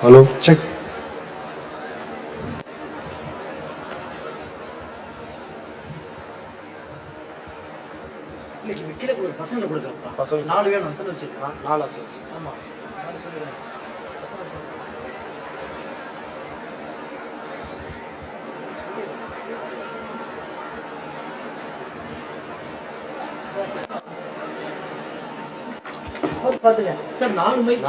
Hello, check. பசங்க கொடுக்குறோம் 4 வேணும் எத்தனை வச்சிருக்கோம் 4 சார் ஆமாம் பார்த்துங்க சார் 4 மைக்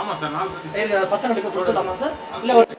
ஆமாம் சார் 4 பசங்களுக்கு கொடுத்துடலாமா சார் இல்லை ஒரு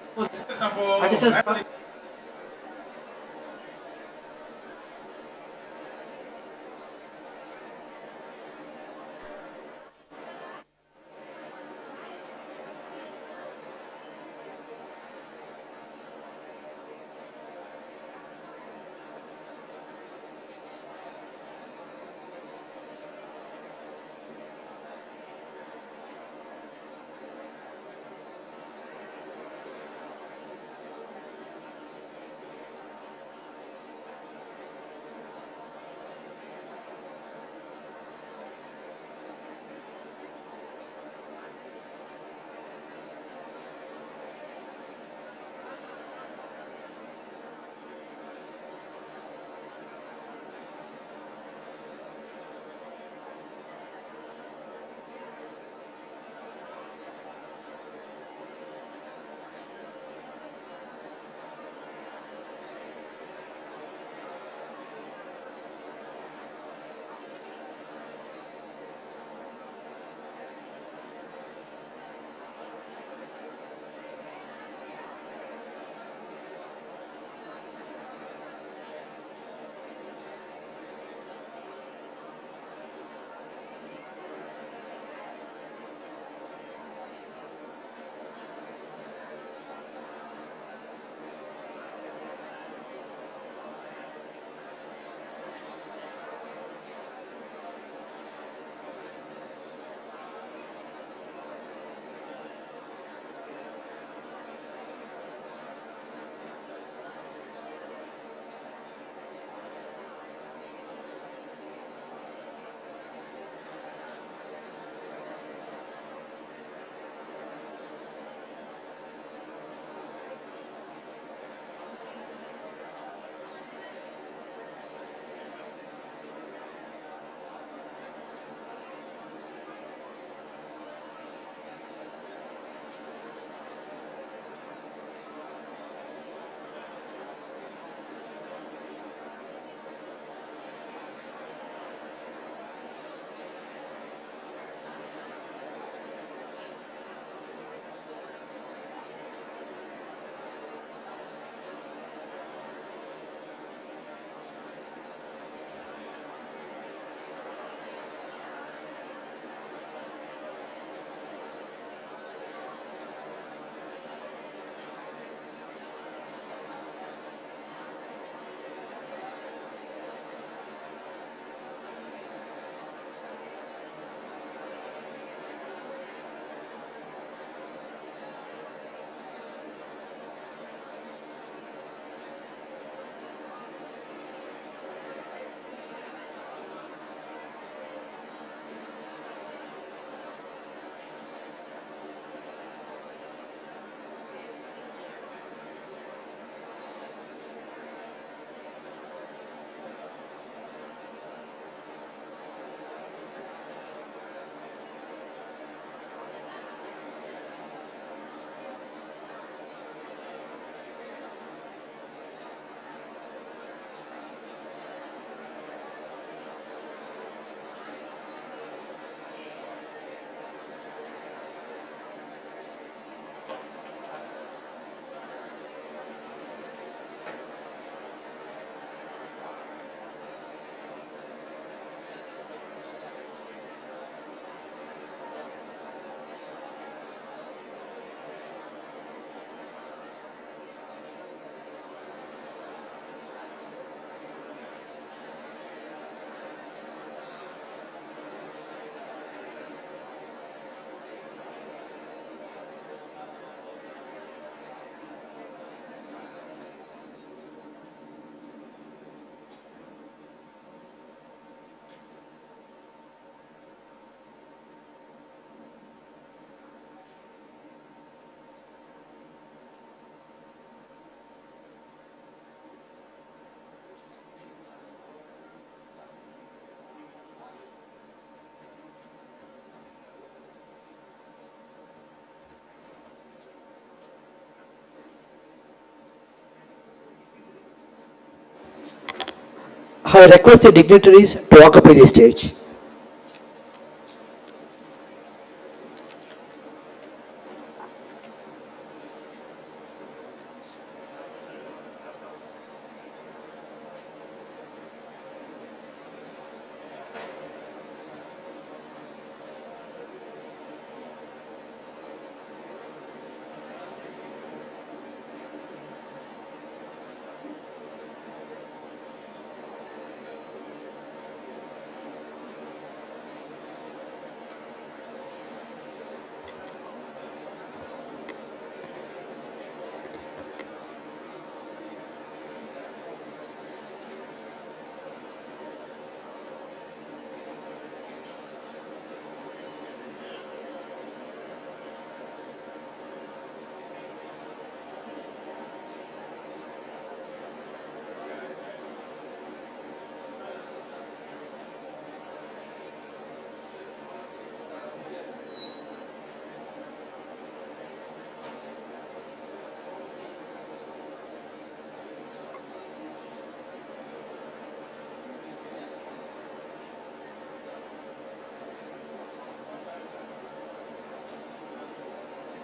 I request the dignitaries to occupy the stage.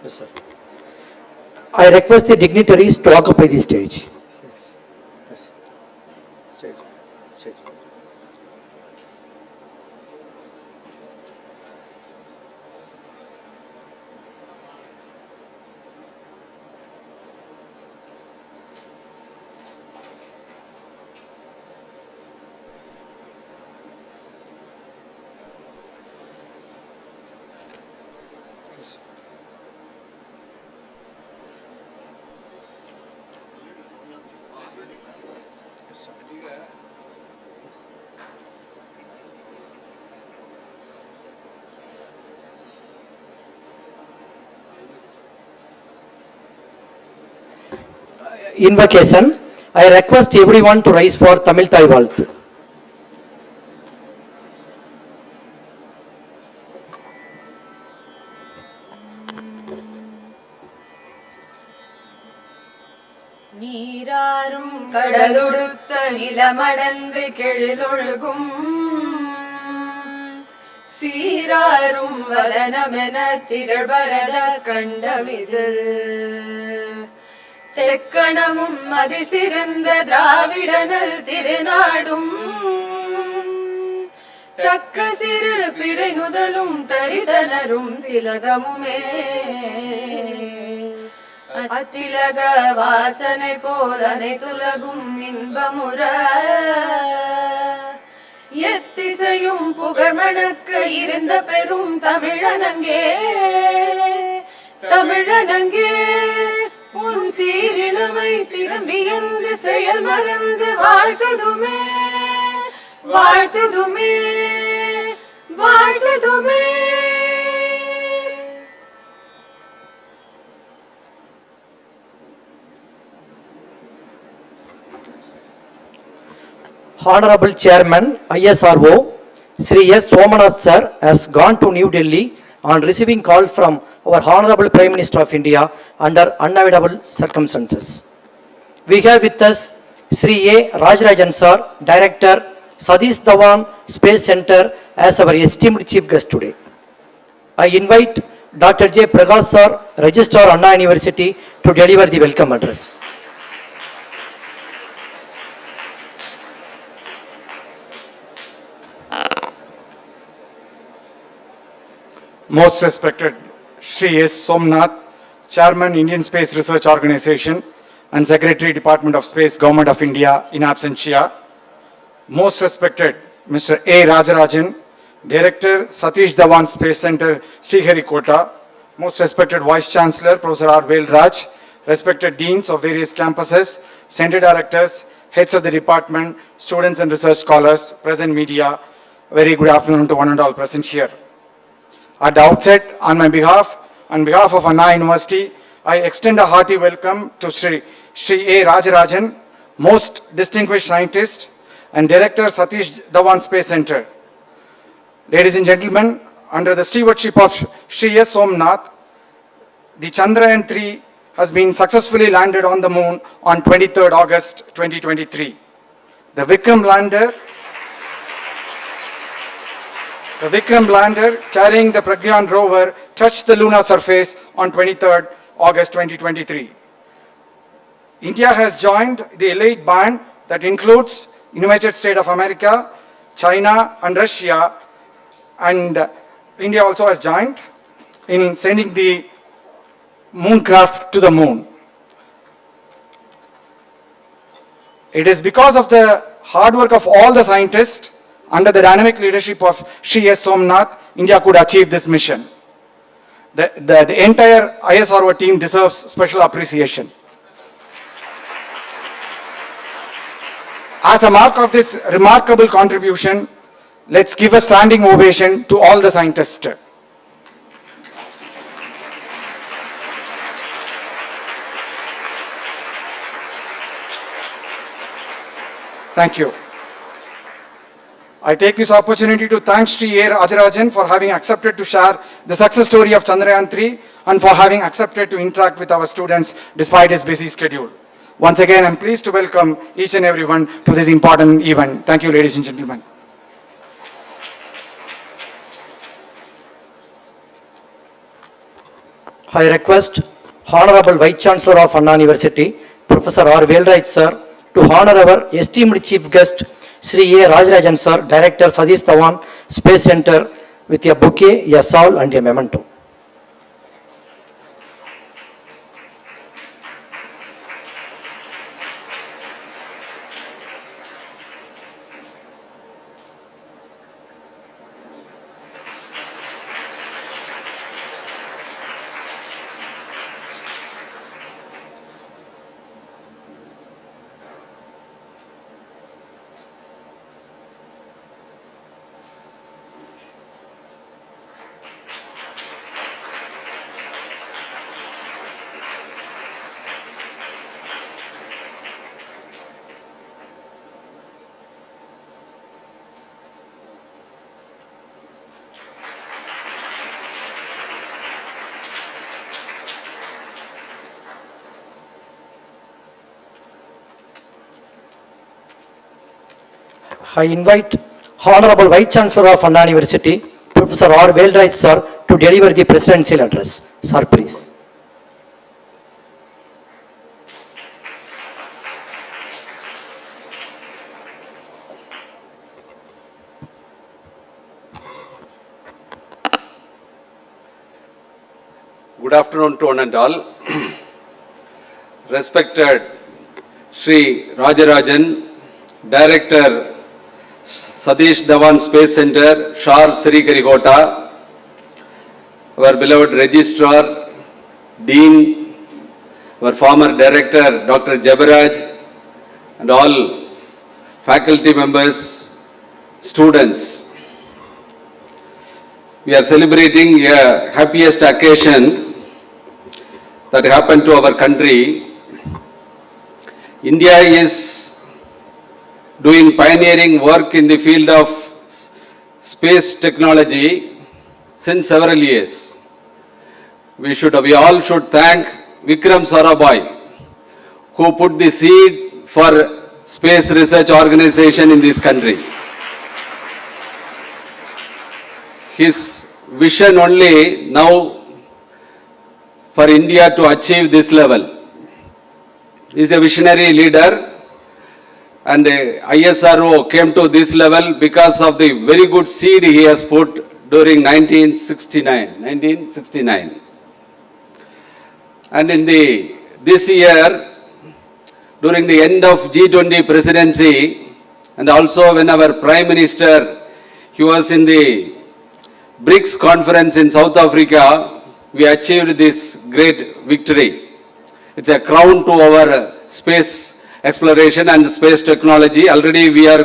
Yes, sir. I request the dignitaries to occupy the stage. Yes. Yes. Stage. Stage. Invocation. I request everyone to rise for Tamil Thai Valthu. நீராறும் கடலுடுத்த நிலமடந்து கெழிலொழுகும் சீராரும் வதனமென திகழ்பரத கண்டமிதில் தெக்கணமும் அதிசிறந்த திராவிடனல் திருநாடும் தக்க சிறு பிறை நுதலும் தரிதனரும் திலகமுமே அத்திலக வாசனை போல் அனைத்துலகும் இன்பமுற எத்திசையும் புகழ்மணக்க இருந்த பெரும் தமிழனங்கே தமிழனங்கே உன் சீரிழமை திரும்பியந்து செயல் மறந்து வாழ்த்துதுமே வாழ்த்துதுமே வாழ்த்துதுமே. Honorable Chairman, ISRO, Shri S. Somanath Sir has gone to New Delhi on receiving call from our Honorable Prime Minister of India under unavoidable circumstances. We have with us Shri A. Rajarajan Sir, Director, Satish Dawan Space Centre as our esteemed Chief Guest today. I invite Dr. J. Prakash Sir, Registrar Anna University, to deliver the welcome address. Most respected Shri S. Somnath, Chairman, Indian Space Research Organization and Secretary, Department of Space, Government of India in absentia. Most respected Mr. A. Rajarajan, Director, Satish Dawan Space Centre, Sriharikotta. Most respected Vice Chancellor, Professor R. Velraj, respected Deans of various campuses, Center Directors, Heads of the Department, students and research scholars, present media, very good afternoon to one and all present here. At the outset, on behalf of Anna University, I extend a hearty welcome to Shri A. Rajarajan, most distinguished scientist, and Director Satish Dawan Space Centre. Ladies and gentlemen, under the stewardship of Shri S. Somnath, the Chandrayaan 3 has been successfully landed on the moon on 23rd August 2023. The Vikram lander The Vikram lander carrying the Pragyan rover touched the lunar surface on 23rd August 2023. India has joined the elite band that includes United States of America, China and Russia, and India also has joined in sending the mooncraft to the moon. It is because of the hard work of all the scientists under the dynamic leadership of Shri S. Somnath, India could achieve this mission. The entire ISRO team deserves special appreciation. As a mark of this remarkable contribution, let's give a standing ovation to all the scientists. Thank you. I take this opportunity to thank Shri A. Rajarajan for having accepted to share the success story of Chandrayaan 3 and for having accepted to interact with our students despite his busy schedule. Once again, I am pleased to welcome each and everyone to this important event. Thank you, ladies and gentlemen. I request Honorable Vice Chancellor of Anna University, Professor R. Velraj Sir, to honor our esteemed Chief Guest, Shri A. Rajarajan Sir, Director Satish Dawan Space Centre, with a bouquet, a shawl and a memento. I invite Honorable Vice Chancellor of Anna University, Professor R. Velraj Sir, to deliver the presidential address. Sir, please. Good afternoon to one and all. Respected Shri Rajarajan Director, Satish Dawan Space Centre, Sriharikotta, our beloved Registrar, Dean, our former Director, Dr. Jabaraj, and all faculty members, students. We are celebrating a happiest occasion that happened to our country. India is doing pioneering work in the field of space technology since several years. We all should thank Vikram Sarabhai, who put the seed for space research organization in this country. His vision only now for India to achieve this level. He is a visionary leader, and ISRO came to this level because of the very good seed he has put during 1969. And in this year, during the end of G20 presidency, and also when our Prime Minister, he was in the BRICS conference in South Africa, we achieved this great victory. It's a crown to our space exploration and space technology. Already we are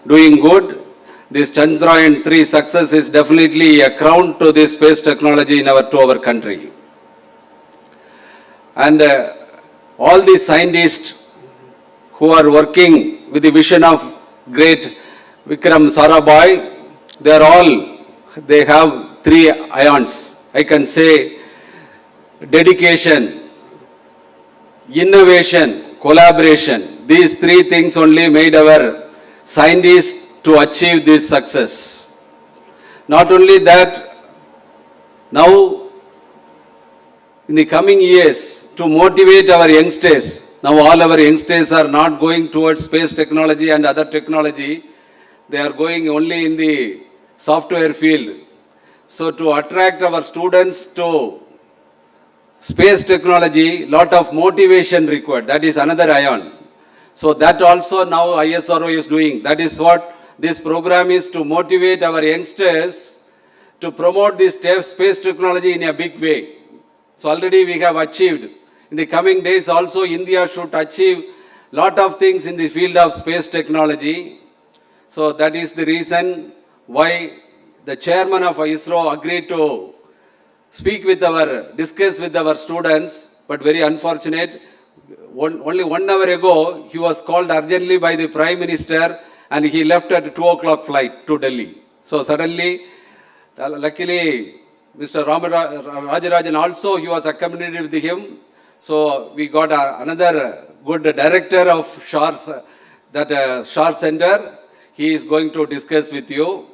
doing good. This Chandrayaan 3 success is definitely a crown to this space technology to our country. And all the scientists who are working with the vision of great Vikram Sarabhai, they have three ions. I can say dedication, innovation, collaboration. These three things only made our scientists to achieve this success. Not only that, now in the coming years, to motivate our youngsters, now all our youngsters are not going towards space technology and other technology, they are going only in the software field. So to attract our students to space technology, lot of motivation required. That is another ion. So that also now ISRO is doing. That is what this program is, to motivate our youngsters to promote this space technology in a big way. So already we have achieved. In the coming days also India should achieve lot of things in the field of space technology. So that is the reason why the chairman of ISRO agreed to discuss with our students, but very unfortunate. Only 1 hour ago, he was called urgently by the Prime Minister and he left at 2 o'clock flight to Delhi. So suddenly, luckily, Mr. Rajarajan also, he was accompanied with him. So we got another good director of Shri Center. He is going to discuss with you.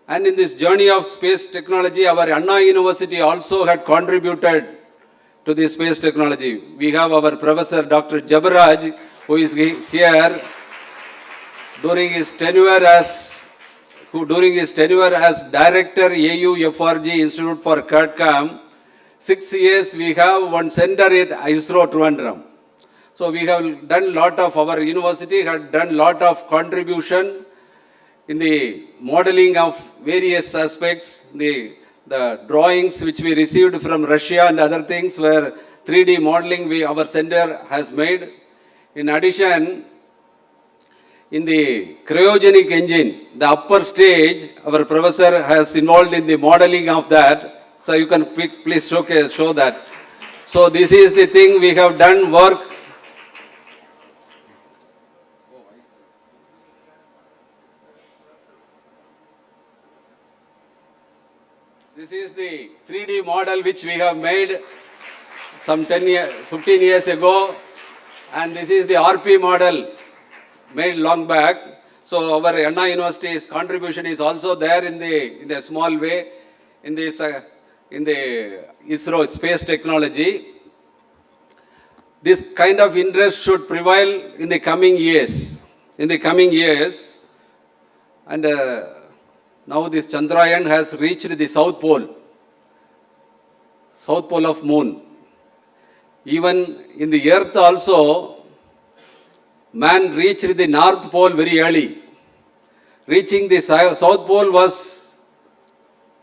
And in this journey of space technology, our Anna University also had contributed to the space technology. We have our Professor Dr. Jabaraj, who is here during his tenure as Director AUFRG Institute for CADCAM. 6 years we have one center at ISRO Trivandrum. So we have done lot of, our university had done lot of contribution in the modeling of various aspects. The drawings which we received from Russia and other things were 3D modeling our center has made. In addition, in the cryogenic engine, the upper stage, our professor has involved in the modeling of that. So you can please show that. So this is the thing we have done work. This is the 3D model which we have made some 15 years ago, and this is the RP model made long back. So our Anna University's contribution is also there in the small way in the ISRO space technology. This kind of interest should prevail in the coming years. And now this Chandrayaan has reached the South Pole of Moon. Even in the Earth also, man reached the North Pole very early. Reaching the South Pole was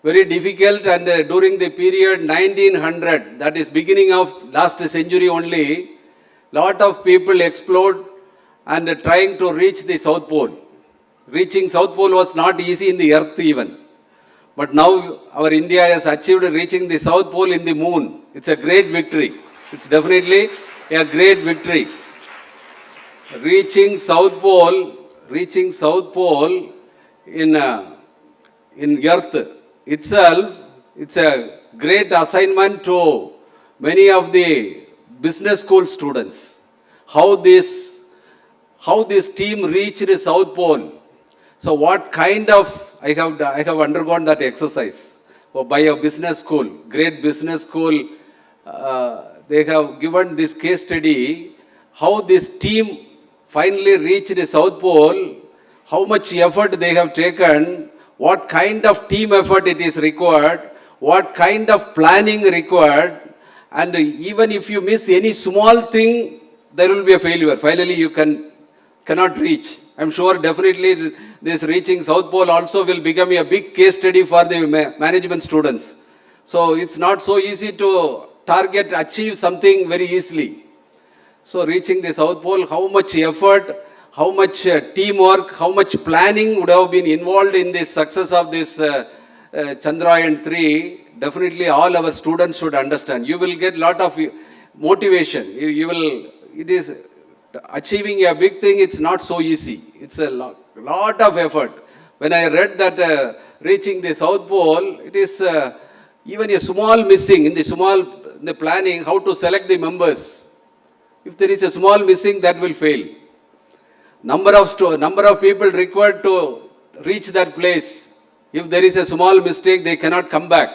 very difficult, and during the period 1900, that is beginning of last century only, lot of people explored and trying to reach the South Pole. Reaching South Pole was not easy in the Earth even. But now our India has achieved reaching the South Pole in the Moon. It's a great victory. It's definitely a great victory. Reaching South Pole in Earth itself, it's a great assignment to many of the business school students. How this team reached the South Pole. So what kind of, I have undergone that exercise by a business school, great business school. They have given this case study, how this team finally reached the South Pole, how much effort they have taken, what kind of team effort it is required, what kind of planning required, and even if you miss any small thing, there will be a failure. Finally, you cannot reach. I'm sure definitely this reaching South Pole also will become a big case study for the management students. So it's not so easy to achieve something very easily. So reaching the South Pole, how much effort, how much teamwork, how much planning would have been involved in the success of this Chandrayaan 3, definitely all our students should understand. You will get lot of motivation. It is achieving a big thing, it's not so easy. It's a lot of effort. When I read that reaching the South Pole, it is even a small missing in the planning, how to select the members. If there is a small missing, that will fail. Number of people required to reach that place, If there is a small mistake, they cannot come back.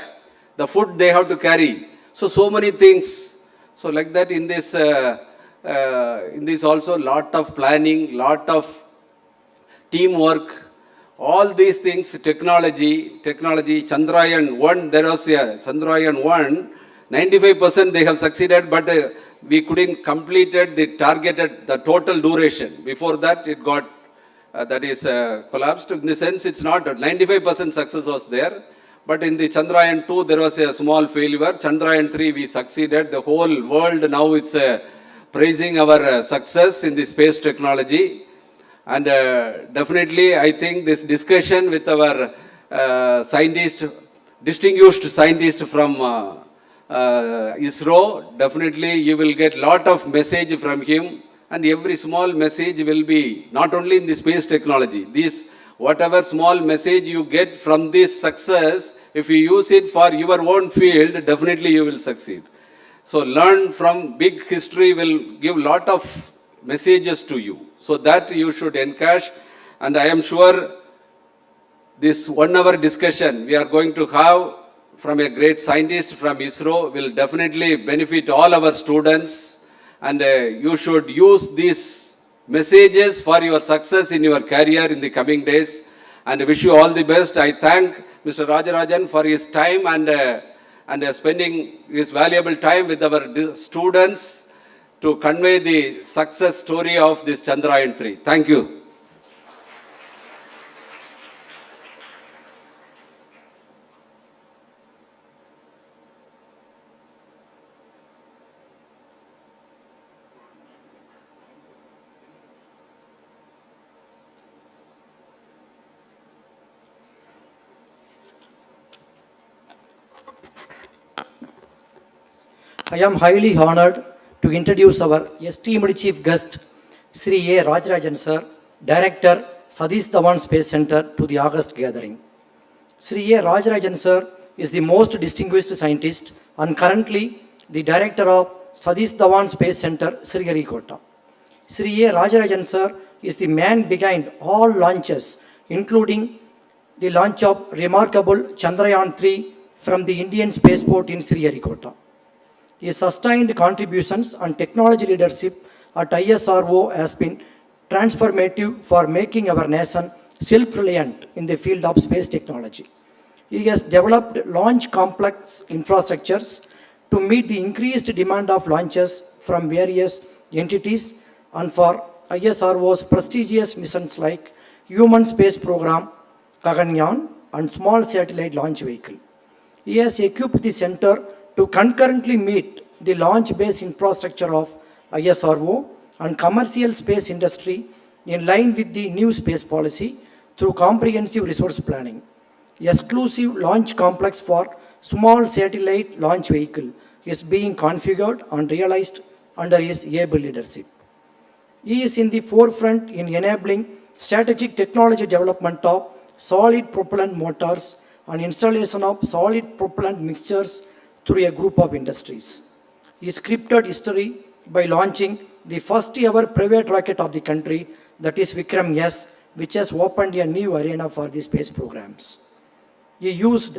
The food they have to carry. So many things. So like that in this also lot of planning, lot of teamwork, all these things, technology, Chandrayaan 1, there was a Chandrayaan 1, 95% they have succeeded, but we couldn't completed the targeted, the total duration. Before that, it got, collapsed. In the sense, it's not, 95% success was there. But in the Chandrayaan 2, there was a small failure. Chandrayaan 3, we succeeded. The whole world now it's praising our success in the space technology. And definitely, I think this discussion with our distinguished scientist from ISRO, definitely you will get lot of message from him. And every small message will be not only in the space technology. This, whatever small message you get from this success, if you use it for your own field, definitely you will succeed. So learn from big history will give lot of messages to you. So that you should encash. And I am sure this 1 hour discussion we are going to have from a great scientist from ISRO will definitely benefit all our students. And you should use these messages for your success in your career in the coming days. And I wish you all the best. I thank Mr. Rajarajan for his time and spending his valuable time with our students to convey the success story of this Chandrayaan 3. Thank you. I am highly honored to introduce our esteemed chief guest, Shri Rajarajan Sir, Director, Satish Dawan Space Centre, to the August gathering. Shri Rajarajan Sir is the most distinguished scientist and currently the Director of Satish Dawan Space Centre, Sriharikotta. Shri Rajarajan Sir is the man behind all launches, including the launch of remarkable Chandrayaan 3 from the Indian spaceport in Sriharikotta. His sustained contributions and technology leadership at ISRO has been transformative for making our nation self-reliant in the field of space technology. He has developed launch complex infrastructures to meet the increased demand of launches from various entities and for ISRO's prestigious missions like Human Space Program, Chandrayaan, and Small Satellite Launch Vehicle. He has equipped the center to concurrently meet the launch-based infrastructure of ISRO and commercial space industry in line with the new space policy through comprehensive resource planning. Exclusive launch complex for small satellite launch vehicle is being configured and realized under his able leadership. He is in the forefront in enabling strategic technology development of solid propellant motors and installation of solid propellant mixtures through a group of industries. He scripted history by launching the first ever private rocket of the country, that is Vikram S, which has opened a new arena for the space programs. He used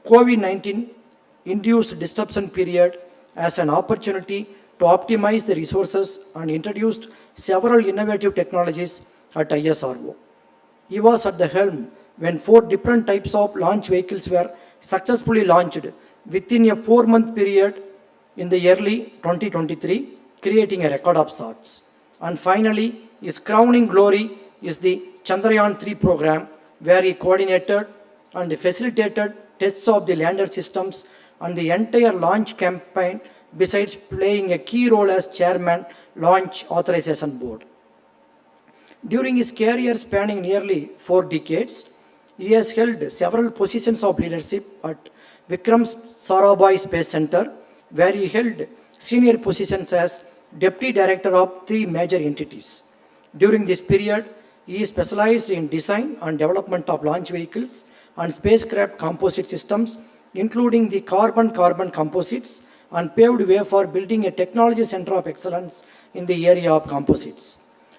COVID-19 induced disruption period as an opportunity to optimize the resources and introduced several innovative technologies at ISRO. He was at the helm when 4 different types of launch vehicles were successfully launched within a 4-month period in the early 2023, creating a record of sorts. And finally, his crowning glory is the Chandrayaan 3 program, where he coordinated and facilitated tests of the lander systems and the entire launch campaign, besides playing a key role as chairman, Launch Authorization Board. During his career spanning nearly 4 decades, he has held several positions of leadership at Vikram Sarabhai Space Centre, where he held senior positions as Deputy Director of 3 major entities. During this period, he specialized in design and development of launch vehicles and spacecraft composite systems, including the carbon-carbon composites, and paved way for building a technology center of excellence in the area of composites.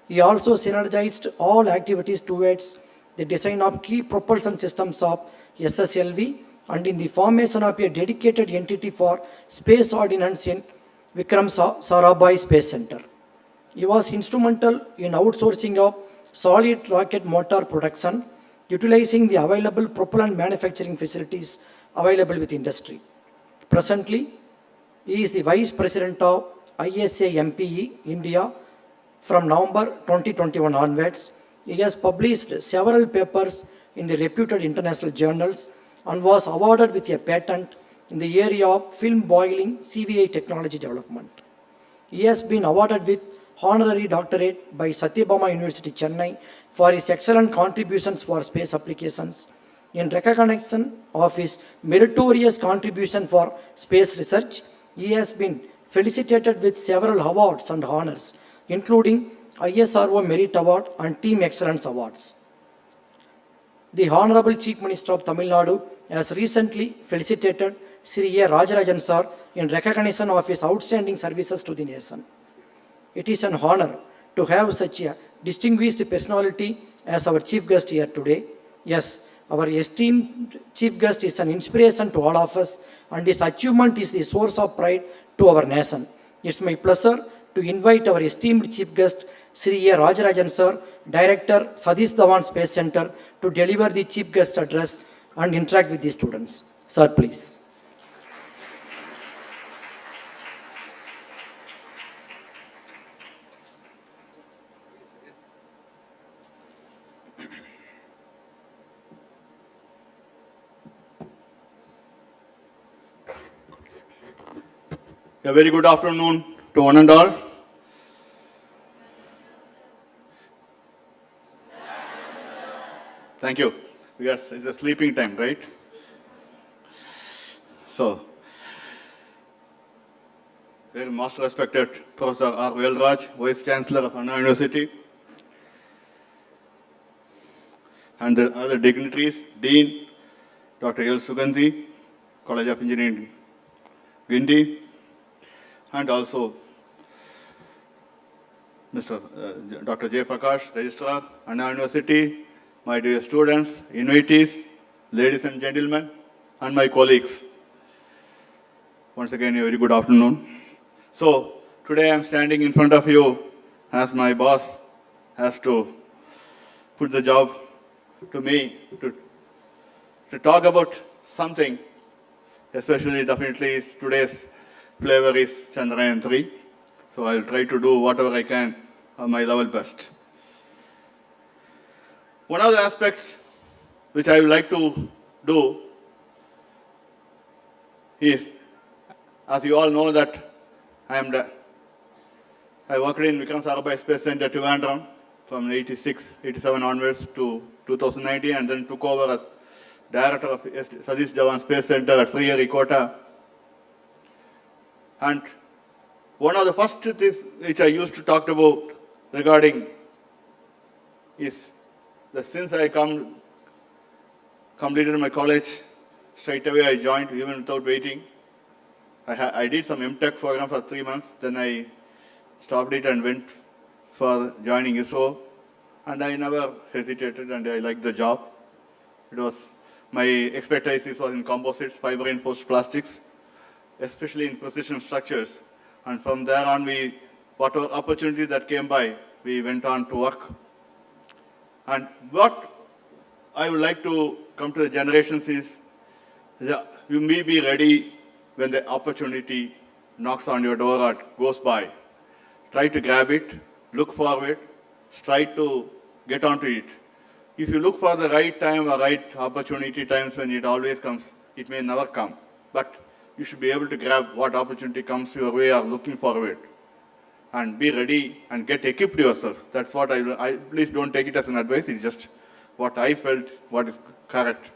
He also synergized all activities towards the design of key propulsion systems of SSLV, and in the formation of a dedicated entity for space ordnance in Vikram Sarabhai Space Centre. He was instrumental in outsourcing of solid rocket motor production, utilizing the available propellant manufacturing facilities available with industry. Presently, he is the Vice President of ISA MPE India from November 2021 onwards. He has published several papers in the reputed international journals and was awarded with a patent in the area of film boiling CVI technology development. He has been awarded with honorary doctorate by Satyabama University, Chennai for his excellent contributions for space applications. In recognition of his meritorious contribution for space research, he has been felicitated with several awards and honors, including ISRO Merit Award and Team Excellence Awards. The Honorable Chief Minister of Tamil Nadu has recently felicitated Shri Rajarajan Sir in recognition of his outstanding services to the nation. It is an honor to have such a distinguished personality as our chief guest here today. Yes, our esteemed chief guest is an inspiration to all of us, and his achievement is the source of pride to our nation. It's my pleasure to invite our esteemed chief guest, Sri Rajarajan Sir, Director, Satish Dawan Space Centre, to deliver the chief guest address and interact with the students. Sir, please. A very good afternoon to one and all. Thank you. Yes, it's a sleeping time, right? So, very most respected Professor R. Velraj, Vice Chancellor of Anna University, and the other dignitaries, Dean Dr. L. Sugandhi, College of Engineering, Guindy, and also Mr. Dr. J. Prakash, Registrar, Anna University, my dear students, invitees, ladies and gentlemen, and my colleagues. Once again, a very good afternoon. So, today I am standing in front of you as my boss has to put the job to me to talk about something, especially definitely today's flavor is Chandrayaan 3. So I will try to do whatever I can on my level best. One of the aspects which I would like to do is, as you all know, that I worked in Vikram Sarabhai Space Centre, Trivandrum, from 87 onwards to 2019, and then took over as Director of Satish Dawan Space Centre at Sriharikotta. And one of the first things which I used to talk about regarding is that since I completed my college, straight away I joined, even without waiting. I did some MTech program for 3 months, then I stopped it and went for joining ISRO. And I never hesitated, and I liked the job. It was, my expertise was in composites, fiber reinforced plastics, especially in precision structures. And from there on, whatever opportunity that came by, we went on to work. And what I would like to come to the generations is, you may be ready when the opportunity knocks on your door or goes by. Try to grab it, look forward, try to get onto it. If you look for the right time or right opportunity, times when it always comes, it may never come. But you should be able to grab what opportunity comes your way or looking forward. And be ready and get equipped yourself. That's what I please don't take it as an advice, it's just what I felt, what is correct.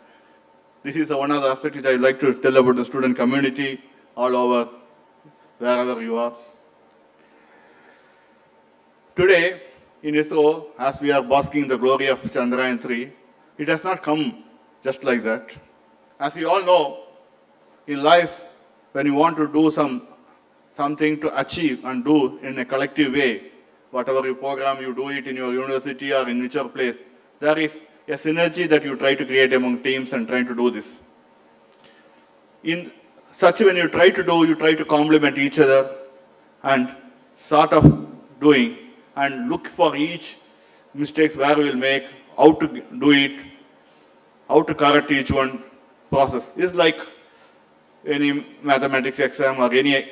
This is one of the aspects which I would like to tell about the student community all over, wherever you are. Today, in ISRO, as we are basking the glory of Chandrayaan 3, it has not come just like that. As we all know, in life, when you want to do something to achieve and do in a collective way, whatever you program, you do it in your university or in whichever place, there is a synergy that you try to create among teams and trying to do this. In such when you try to complement each other and sort of doing and look for each mistakes where we will make, how to do it, how to correct each one process. It's like any mathematics exam or any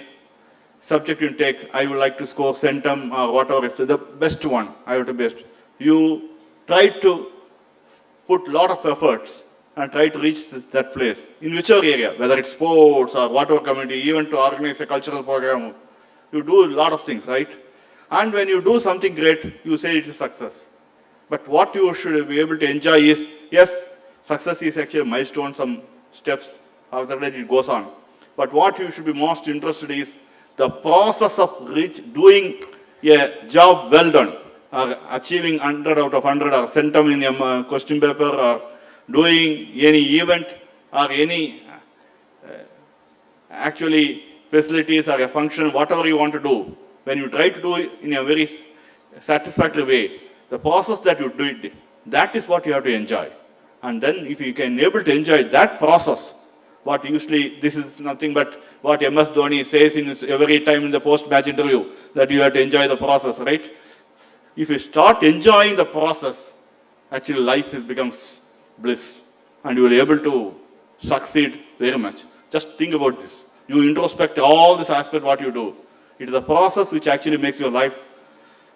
subject you take. I would like to score centum or whatever, it's the best one, I have to best. You try to put lot of efforts and try to reach that place in whichever area, whether it's sports or whatever community, even to organize a cultural program. You do a lot of things, right? And when you do something great, you say it is success. But what you should be able to enjoy is, yes, success is actually a milestone, some steps, after that it goes on. But what you should be most interested in is the process of doing a job well done, or achieving 100 out of 100, or centum in a question paper, or doing any event, or any actually facilities or a function, whatever you want to do. When you try to do it in a very satisfactory way, the process that you do it, that is what you have to enjoy. And then if you can able to enjoy that process, what usually, this is nothing but what MS Dhoni says in every time in the post-match interview, that you have to enjoy the process, right? If you start enjoying the process, actually life becomes bliss and you will be able to succeed very much. Just think about this. You introspect all this aspect what you do. It is a process which actually makes your life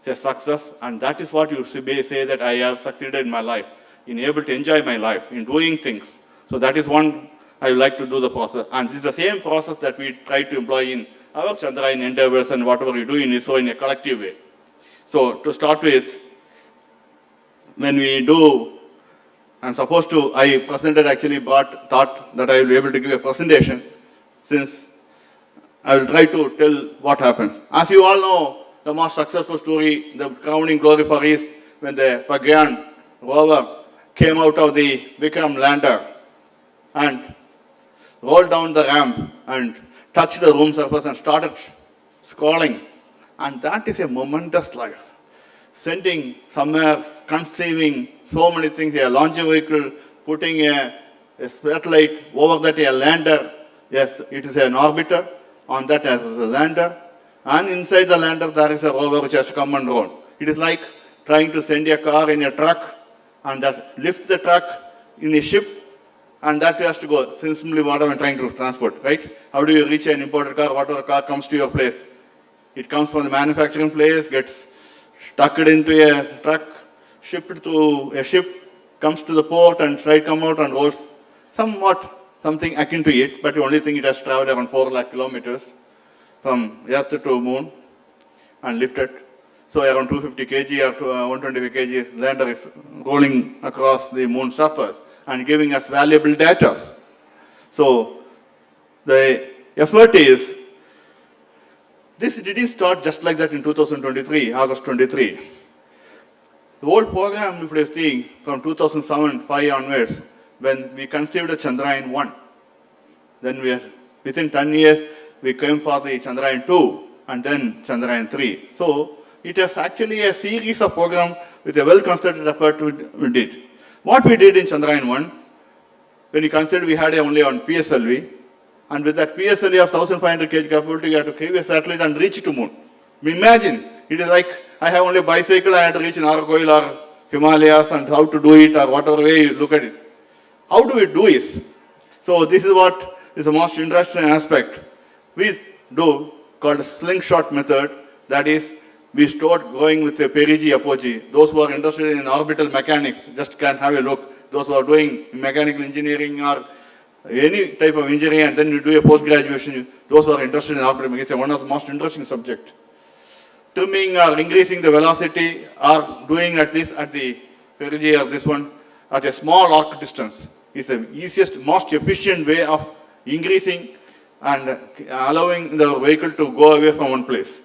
a success, and that is what you may say that I have succeeded in my life, in able to enjoy my life, in doing things. So that is one I would like to do the process. And this is the same process that we try to employ in our Chandrayaan endeavors and whatever we do in ISRO in a collective way. So to start with, when we do, I actually thought that I will be able to give a presentation, since I will try to tell what happened. As you all know, the most successful story, the crowning glory for is when the Pragyan rover came out of the Vikram lander and rolled down the ramp and touched the room surface and started scrolling. And that is a momentous life. Sending somewhere, conceiving so many things, a launch vehicle, putting a satellite over that, a lander. Yes, it is an orbiter. On that as a lander. And inside the lander there is a rover which has to come and roll. It is like trying to send a car in a truck and that lift the truck in a ship, and that has to go. Simply what I am trying to transport, right? How do you reach an imported car? Whatever car comes to your place, it comes from the manufacturing place, gets stuck into a truck, shipped to a ship, comes to the port and try to come out and rolls. Something akin to it, but the only thing it has traveled around 4 lakh kilometers from Earth to Moon and lifted. So around 250 kg or 125 kg lander is rolling across the Moon surface and giving us valuable data. So the effort is, this didn't start just like that in 2023, August 23. The whole program, if you see, from 2007-5 onwards, when we conceived the Chandrayaan 1, then within 10 years, we came for the Chandrayaan 2 and then Chandrayaan 3. So it is actually a series of programs with a well-concerted effort we did. What we did in Chandrayaan 1, when we considered we had only on PSLV, and with that PSLV of 1500 kg capability, we had to carry a satellite and reach to Moon. Imagine, it is like I have only a bicycle, I had to reach Narkoil or Himalayas, and how to do it or whatever way you look at it. How do we do this? So this is what is the most interesting aspect. We do called a slingshot method. That is, we start going with a perigee apogee. Those who are interested in orbital mechanics just can have a look. Those who are doing mechanical engineering or any type of engineering, and then you do a post-graduation, those who are interested in orbital mechanics, one of the most interesting subjects. Trimming or increasing the velocity or doing at least at the perigee or this one at a small arc distance is the easiest, most efficient way of increasing and allowing the vehicle to go away from one place.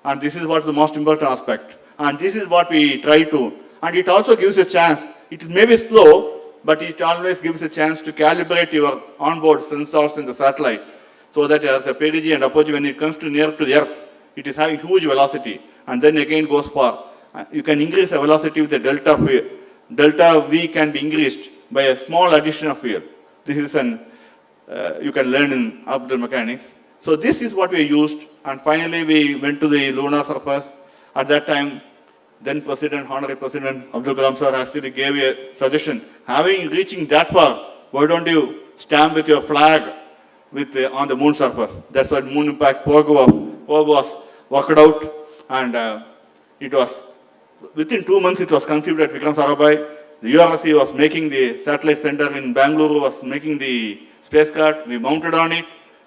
And this is what is the most important aspect. And this is what we try to. And it also gives a chance. It may be slow, but it always gives a chance to calibrate your onboard sensors in the satellite, so that as a perigee and apogee, when it comes to near to the Earth, it is having huge velocity, and then again goes far. You can increase the velocity with the delta delta V can be increased by a small addition of fuel. This is you can learn in orbital mechanics. So this is what we used, and finally we went to the lunar surface. At that time, then President, Honorary President Abdul Kalam sir actually gave a suggestion. Reaching that far, why don't you stamp with your flag on the moon surface? That's what moon impact probe was worked out, and it was within 2 months it was conceived at Vikram Sarabhai. The URSC was making the satellite center in Bangalore, was making the spacecraft. We mounted on it,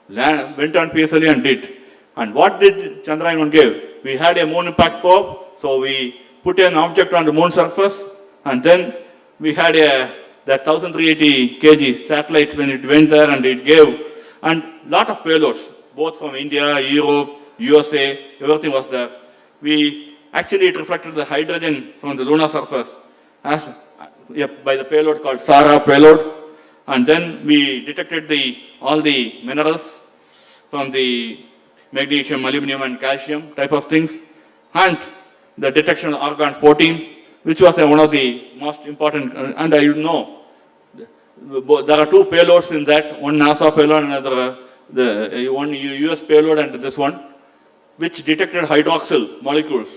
went on PSLE and did. And what did Chandrayaan 1 give? We had a moon impact probe, so we put an object on the moon surface, and then we had that 1380 kg satellite when it went there, and it gave, and lot of payloads, both from India, Europe, USA, everything was there. It reflected the hydrogen from the lunar surface by the payload called SARA payload, and then we detected all the minerals from the magnesium, aluminum and calcium type of things, and the detection of argon-14, which was one of the most important, and I know there are two payloads in that, one NASA payload and another, one US payload and this one, which detected hydroxyl molecules,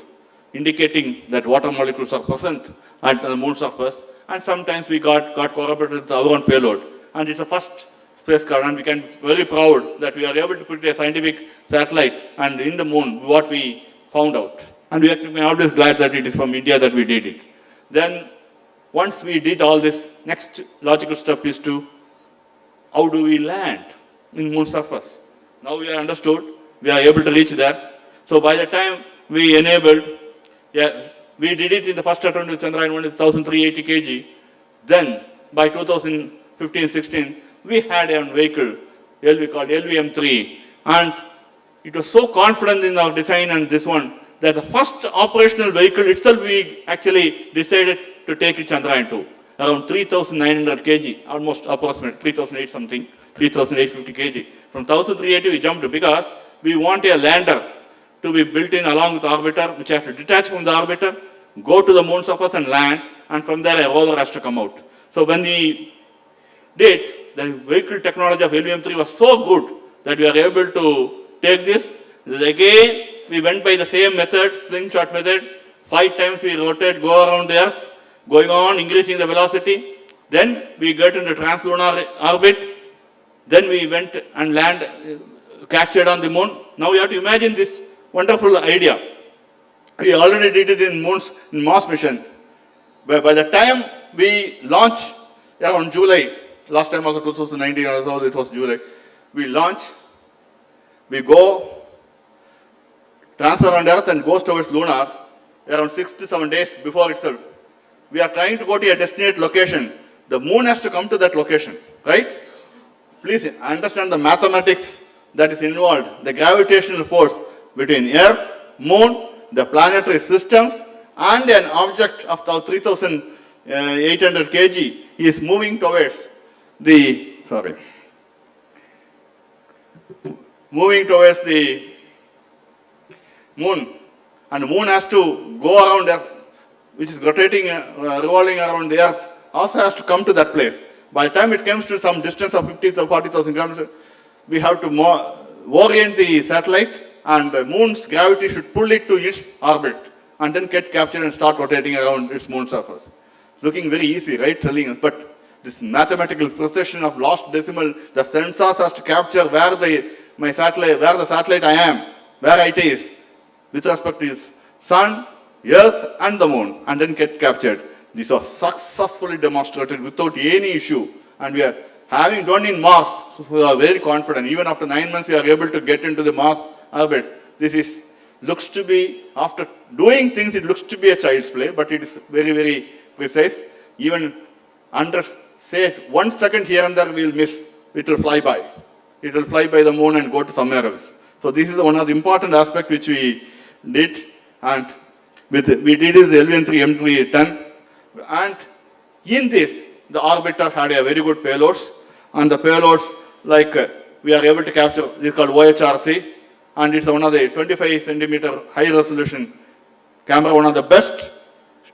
indicating that water molecules are present at the moon surface. And sometimes we got corroborated with our own payload. And it's the first spacecraft, and we can be very proud that we are able to put a scientific satellite and in the moon what we found out. And we are always glad that it is from India that we did it. Then once we did all this, next logical step is to how do we land in moon surface? Now we are understood, we are able to reach there. So by the time we enabled, we did it in the first attempt with Chandrayaan 1 with 1380 kg. Then by 2015-16, we had a vehicle we called LVM-3, and it was so confident in our design and this one that the first operational vehicle itself we actually decided to take it Chandrayaan 2, around 3,900 kg, almost approximate 3,008 something, 3,850 kg. From 1,380 we jumped because we want a lander to be built in along with the orbiter, which has to detach from the orbiter, go to the moon surface and land, and from there a rover has to come out. So when we did, the vehicle technology of LVM-3 was so good that we are able to take this. Again, we went by the same method, slingshot method. 5 times we rotate, go around the Earth, going on, increasing the velocity. Then we get into translunar orbit. Then we went and captured on the moon. Now you have to imagine this wonderful idea. We already did it in Mars mission. But by the time we launch around July, last time also 2019 also it was July, we launch, we go, transfer on Earth and goes towards lunar around 6 to 7 days before itself. We are trying to go to a designated location. The moon has to come to that location, right? Please understand the mathematics that is involved, the gravitational force between Earth, Moon, the planetary systems, and an object of 3,800 kg is moving towards the moon, and the moon has to go around Earth, which is rotating, revolving around the Earth, also has to come to that place. By the time it comes to some distance of 50,000 or 40,000 kilometers, we have to orient the satellite, and the moon's gravity should pull it to its orbit and then get captured and start rotating around its moon surface. Looking very easy, right? Telling us, but this mathematical precision of last decimal, the sensors has to capture where the satellite I am, where it is, with respect to its sun, Earth, and the moon, and then get captured. This was successfully demonstrated without any issue, and we are having done in Mars, so we are very confident. Even after 9 months, we are able to get into the Mars orbit. This looks to be, after doing things, it looks to be a child's play, but it is very, very precise. Even under, say, 1 second here and there we will miss, it will fly by. It will fly by the moon and go to somewhere else. So this is one of the important aspects which we did, and we did is the LVM-3 M310, and in this, the orbiter had a very good payloads, and the payloads we are able to capture, this is called OHRC, and it's one of the 25 centimeter high resolution camera, one of the best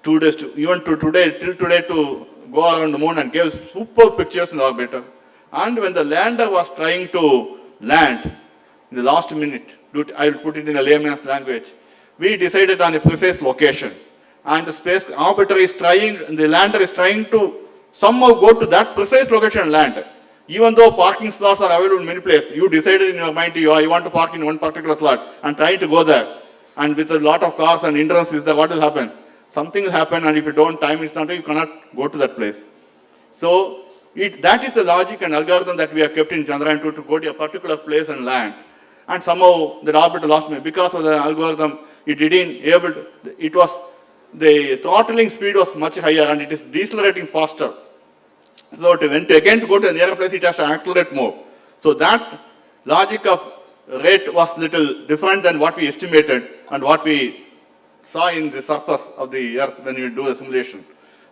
2 days to, even to today, till today to go around the moon and gave super pictures in the orbiter. And when the lander was trying to land in the last minute, I will put it in a layman's language, we decided on a precise location. And the space orbiter is trying, the lander is trying to somehow go to that precise location and land. Even though parking slots are available in many places, you decided in your mind, you want to park in one particular slot and trying to go there. And with a lot of cars and hindrance is there, what will happen? Something will happen, and if you don't, time is not, you cannot go to that place. So that is the logic and algorithm that we have kept in Chandrayaan 2 to go to a particular place and land. And somehow the orbiter lost me. Because of the algorithm, it didn't able to, it was, the throttling speed was much higher and it is decelerating faster. So when to again to go to a nearer place, it has to accelerate more. So that logic of rate was little different than what we estimated and what we saw in the surface of the earth when we do the simulation.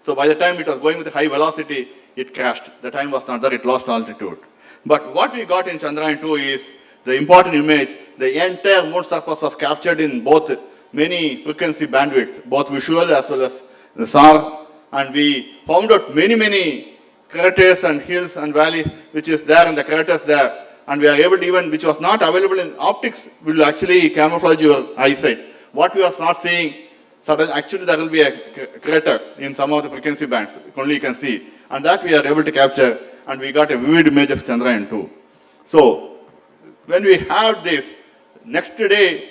So by the time it was going with high velocity, it crashed. The time was not there, it lost altitude. But what we got in Chandrayaan 2 is the important image. The entire moon surface was captured in both many frequency bandwidths, both visual as well as the SAR. And we found out many craters and hills and valleys which is there and the craters there. And we are able to even, which was not available in optics, will actually camouflage your eyesight. What we are not seeing, actually there will be a crater in some of the frequency bands, only you can see. And that we are able to capture, and we got a vivid image of Chandrayaan 2. So, when we had this, next day,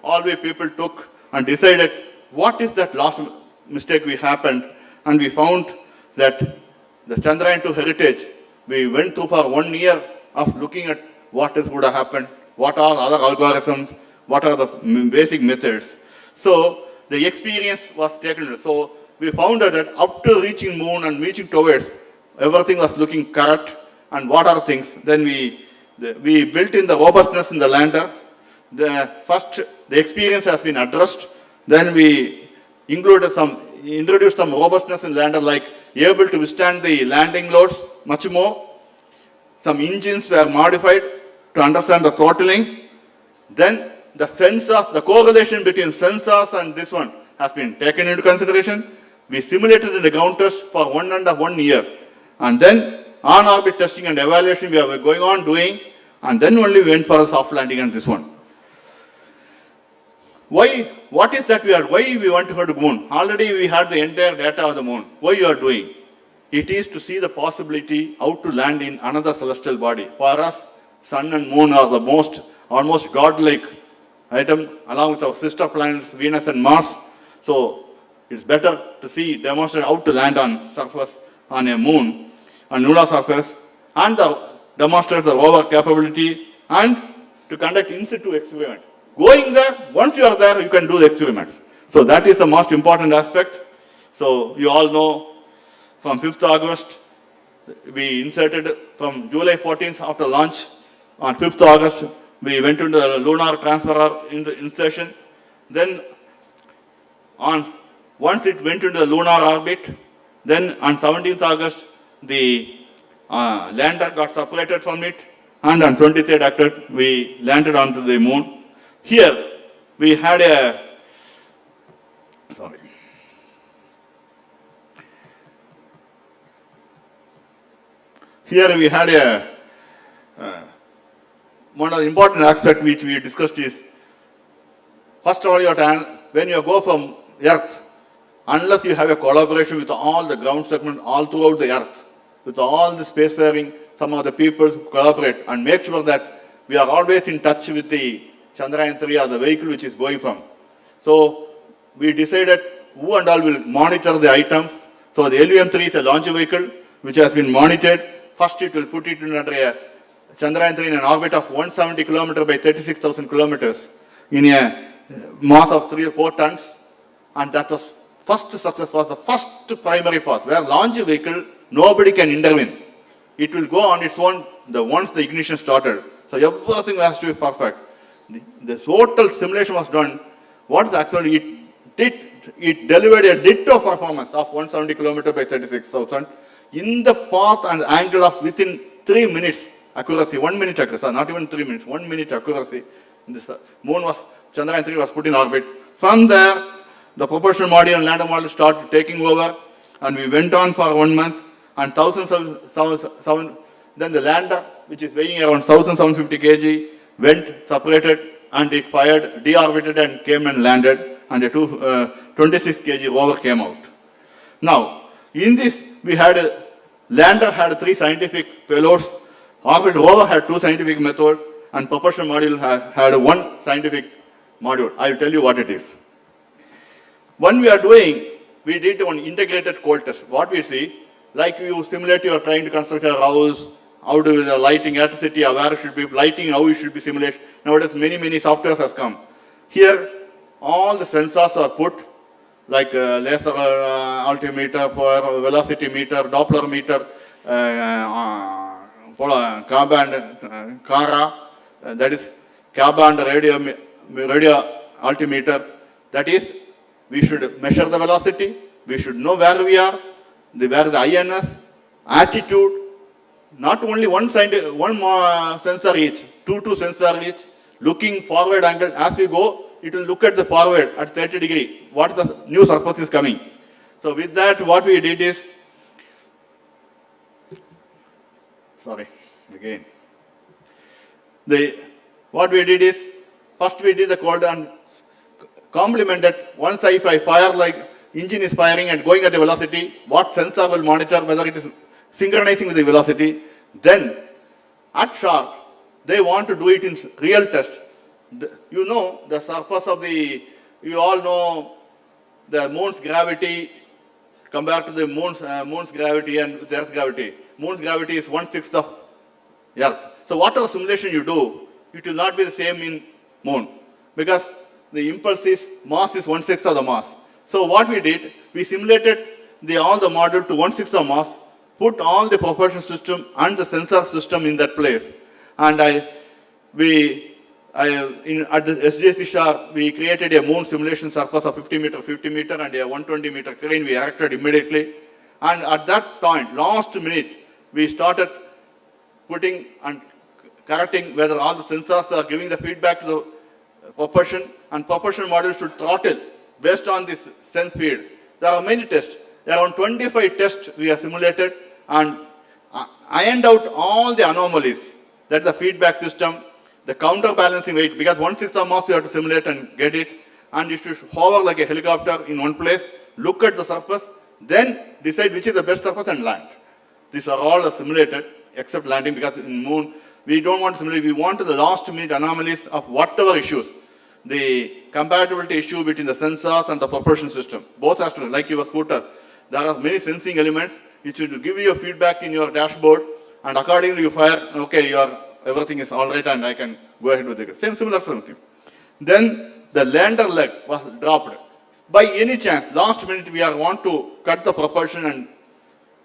all we people took and decided what is that last mistake we happened, and we found that the Chandrayaan 2 heritage, we went through for 1 year of looking at what is would have happened, what are other algorithms, what are the basic methods. So the experience was taken. So we found out that up to reaching moon and reaching towards, everything was looking correct. And what are things? Then we built in the robustness in the lander. The experience has been addressed. Then we introduced some robustness in lander, like able to withstand the landing loads much more. Some engines were modified to understand the throttling. Then the sensors, the correlation between sensors and this one has been taken into consideration. We simulated in the ground test for 1 year. And then on-orbit testing and evaluation we are going on doing. And then only we went for a soft landing on this one. Why? What is that why we want to go to the moon? Already we had the entire data of the moon. Why you are doing? It is to see the possibility how to land in another celestial body. For us, sun and moon are the almost godlike item, along with our sister planets, Venus and Mars. So it's better to demonstrate how to land on surface on a moon, on lunar surface, and demonstrate the rover capability, and to conduct in situ experiment. Going there, once you are there, you can do the experiments. So that is the most important aspect. So you all know, from 5th August, we inserted from July 14th after launch. On 5th August, we went into the lunar transfer insertion. Then, once it went into the lunar orbit, then on 17th August, the lander got separated from it. And on 23rd October, we landed onto the moon. Here, we had one of the important aspects which we discussed is, first of all, when you go from Earth, unless you have a collaboration with all the ground segments all throughout the Earth, with all the spacefaring, some of the people who collaborate and make sure that we are always in touch with the Chandrayaan 3 or the vehicle which is going from. So we decided who and all will monitor the items. So the LUM-3 is a launch vehicle which has been monitored. First it will put it under a Chandrayaan 3 in an orbit of 170 km by 36,000 kilometers in a mass of 3 or 4 tons. And that was first success, was the first primary path where launch vehicle nobody can intervene. It will go on its own once the ignition started. So everything has to be perfect. The total simulation was done. What is actually it delivered a ditto performance of 170 km by 36,000 in the path and angle of within 3 minutes accuracy, 1 minute accuracy, not even 3 minutes, 1 minute accuracy. This moon was, Chandrayaan 3 was put in orbit. From there, the propulsion module and lander module started taking over, and we went on for 1 month, and then the lander, which is weighing around 1750 kg, went separated, and it fired, deorbited, and came and landed, and a 26 kg rover came out. Now, in this, we had lander had 3 scientific payloads, orbit rover had 2 scientific methods, and propulsion module had 1 scientific module. I will tell you what it is. One we are doing, we did one integrated cold test. What we see, like you simulate, you are trying to construct a house, how do the lighting, electricity, where it should be lighting, how it should be simulated. Nowadays, many softwares has come. Here, all the sensors are put, like laser altimeter, for velocity meter, Doppler meter, K-band, Kara, that is K-band radio altimeter. That is, we should measure the velocity, we should know where we are, where the INS, attitude, not only one sensor each, two sensor each, looking forward angle. As we go, it will look at the forward at 30 degree, what the new surface is coming. So with that, what we did is, what we did is, first we did the cold and complemented. Once if I fire, like engine is firing and going at a velocity, what sensor will monitor whether it is synchronizing with the velocity. Then at sharp, they want to do it in real test. You know the surface of the, you all know the moon's gravity compared to the moon's gravity and the Earth's gravity. Moon's gravity is 1/6 of Earth. So whatever simulation you do, it will not be the same in moon, because the impulse is, mass is 1/6 of the mass. So what we did, we simulated all the module to 1/6 of mass, put all the propulsion system and the sensor system in that place. And at the SJC Shah, we created a moon simulation surface of 50 meter and a 120 meter crane we erected immediately. And at that point, last minute, we started putting and correcting whether all the sensors are giving the feedback to the propulsion, and propulsion module should throttle based on this sense speed. There are many tests. Around 25 tests we have simulated and ironed out all the anomalies. That's the feedback system, the counterbalancing weight, because 1/6 of mass you have to simulate and get it, and you should hover like a helicopter in one place, look at the surface, then decide which is the best surface and land. These are all simulated except landing, because in moon we don't want to simulate, we want the last minute anomalies of whatever issues. The compatibility issue between the sensors and the propulsion system. Both has to, like your scooter, there are many sensing elements which will give you a feedback in your dashboard, and accordingly you fire, okay, everything is all right and I can go ahead with it. Similar something. Then the lander leg was dropped. By any chance, last minute we want to cut the propulsion and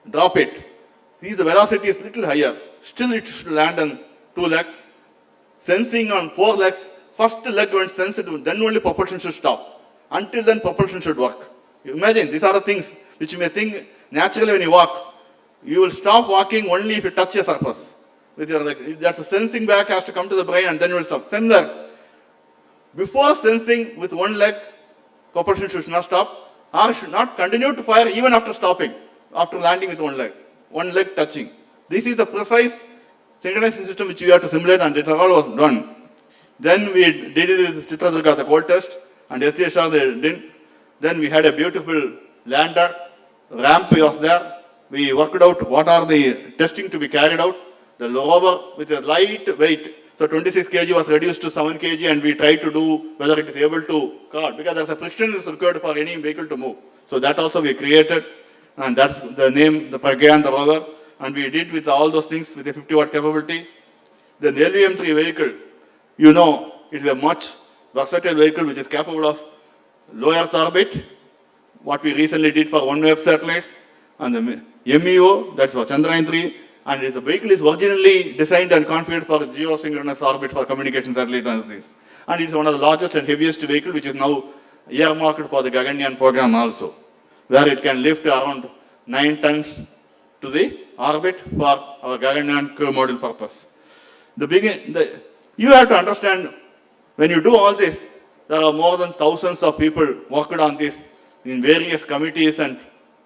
drop it. See, the velocity is little higher. Still it should land on 2 legs. Sensing on 4 legs. First leg when sensitive, then only propulsion should stop. Until then, propulsion should work. You imagine, these are the things which you may think naturally when you walk. You will stop walking only if you touch a surface with your leg. That's the sensing back has to come to the brain, and then you will stop. Similar, before sensing with one leg, propulsion should not stop, or should not continue to fire even after stopping, after landing with one leg touching. This is the precise synchronizing system which we have to simulate, and it all was done. Then we did it with Chitradurga, the cold test, and SDSR they didn't. Then we had a beautiful lander, ramp was there. We worked out what are the testing to be carried out. The rover with a light weight, so 26 kg was reduced to 7 kg, and we tried to do whether it is able to cart, because there's a friction is required for any vehicle to move. So that also we created, and that's the name, the Pragyan, the rover, and we did with all those things with a 50 watt capability. Then the LVM3 vehicle, you know, it is a much versatile vehicle which is capable of low Earth orbit, what we recently did for OneWeb satellites, and the MEO, that's for Chandrayaan 3, and the vehicle is originally designed and configured for geosynchronous orbit for communication satellite and things. And it's one of the largest and heaviest vehicle which is now earmarked for the Gaganyaan program also, where it can lift around 9 tons to the orbit for our Gaganyaan crew module purpose. You have to understand, when you do all this, there are more than thousands of people worked on this in various committees and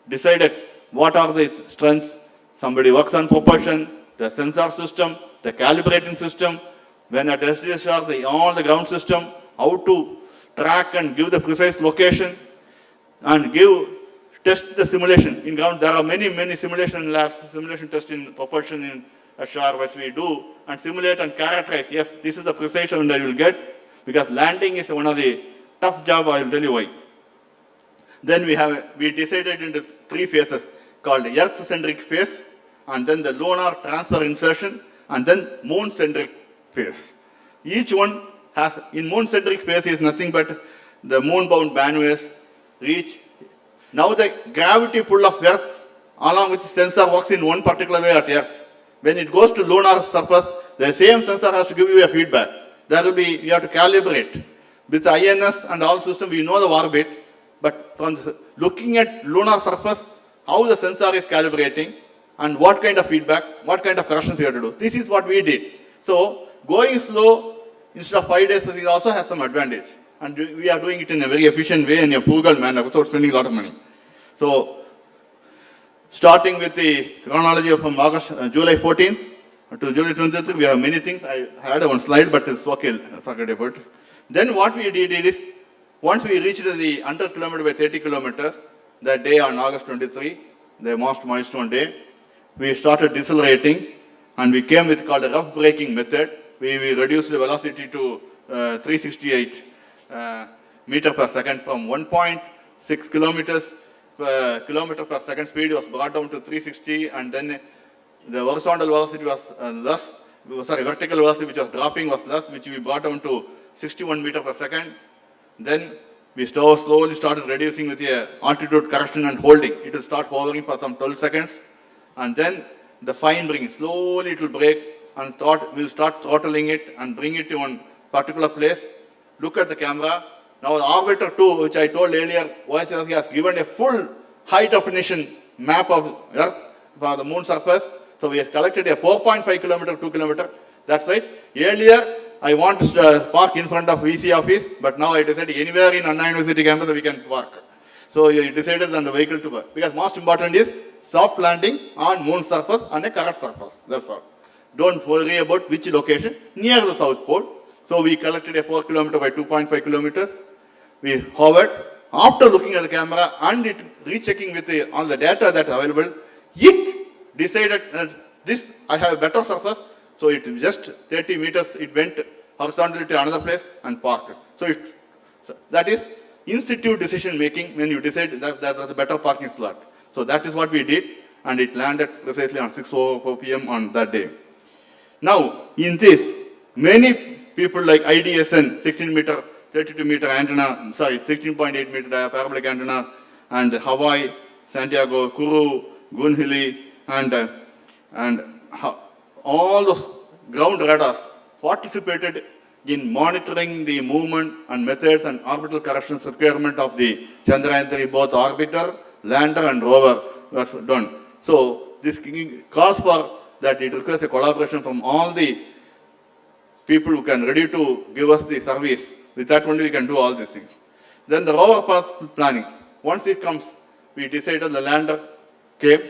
decided what are the strengths. Somebody works on propulsion, the sensor system, the calibrating system, when at SDSR, all the ground system, how to track and give the precise location and test the simulation. In ground, there are many simulation labs, simulation tests in propulsion in SR, which we do, and simulate and characterize. Yes, this is the precision that you will get, because landing is one of the tough job, I will tell you why. Then we decided into 3 phases called Earth-centric phase, and then the lunar transfer insertion, and then moon-centric phase. Each one has, in moon-centric phase is nothing but the moon-bound bandwaves reach. Now the gravity pull of Earth along with the sensor works in one particular way at Earth. When it goes to lunar surface, the same sensor has to give you a feedback. There will be, you have to calibrate. With the INS and all system, we know the orbit, but from looking at lunar surface, how the sensor is calibrating and what kind of feedback, what kind of corrections you have to do. This is what we did. So going slow instead of 5 days, it also has some advantage. And we are doing it in a very efficient way in a frugal manner without spending a lot of money. So starting with the chronology from July 14th to July 23rd, we have many things. I had one slide, but it's okay, forget about it. Then what we did is, once we reached the 100 km by 30 kilometers, that day on August 23, the most milestone day, we started decelerating, and we came with called a rough braking method. We reduced the velocity to 368 meter per second from 1.6 kilometer per second speed was brought down to 360, and then the horizontal velocity was vertical velocity which was dropping was less, which we brought down to 61 meter per second. Then we slowly started reducing with the altitude correction and holding. It will start hovering for some 12 seconds, and then the fine bringing, slowly it will break, and we'll start throttling it and bring it to one particular place. Look at the camera. Now the Orbiter 2, which I told earlier, OHSRC has given a full high definition map of Earth for the moon surface. So we have collected a 4.5 kilometer, 2 kilometer. That's right. Earlier, I want to park in front of VC office, but now I decided anywhere in Anna University campus we can park. So you decided on the vehicle to park. Because most important is soft landing on moon surface on a correct surface. That's all. Don't worry about which location, near the South Pole. So we collected a 4 kilometer by 2.5 kilometers. We hovered. After looking at the camera and it rechecking with all the data that's available, it decided that this, I have a better surface. So it just 30 meters, it went horizontally to another place and parked. So that is institute decision making when you decide that there's a better parking slot. So that is what we did, and it landed precisely on 6:04 p.m. on that day. Now, in this, many people like IDSN, 16 meter, 32 meter antenna, 16.8 meter parabolic antenna, and Hawaii, Santiago, Kuru, Gunhili, and all those ground radars participated in monitoring the movement and methods and orbital corrections requirement of the Chandrayaan 3, both orbiter, lander and rover was done. So this calls for that it requires a collaboration from all the people who can ready to give us the service. With that only we can do all these things. Then the rover path planning. Once it comes, we decided the lander came,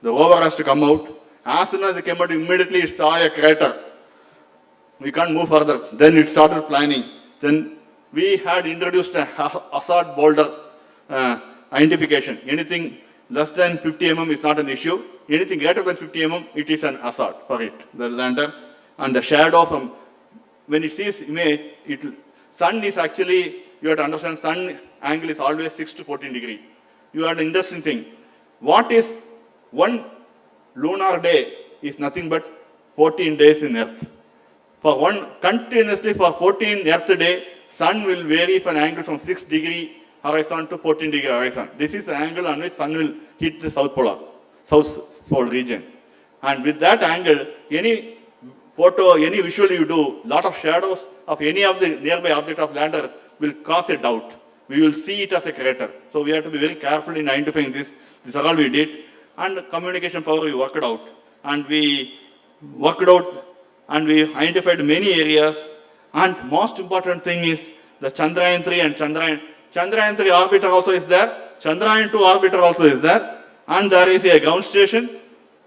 the rover has to come out. As soon as it came out, immediately it saw a crater. We can't move further. Then it started planning. Then we had introduced a hazard boulder identification. Anything less than 50 mm is not an issue. Anything greater than 50 mm, it is an hazard for it, the lander. And the shadow from, when it sees image, sun is actually, you have to understand, sun angle is always 6 to 14 degree. You have an interesting thing. What is one lunar day is nothing but 14 days in Earth. Continuously for 14 Earth day, sun will vary for an angle from 6 degree horizon to 14 degree horizon. This is the angle on which sun will hit the South Pole region. And with that angle, any photo, any visual you do, lot of shadows of any of the nearby object of lander will cause a doubt. We will see it as a crater. So we have to be very careful in identifying this. This is all we did. And communication power we worked out. And we worked out and we identified many areas. And most important thing is the Chandrayaan 3 and Chandrayaan 3 orbiter also is there, Chandrayaan 2 orbiter also is there, and there is a ground station,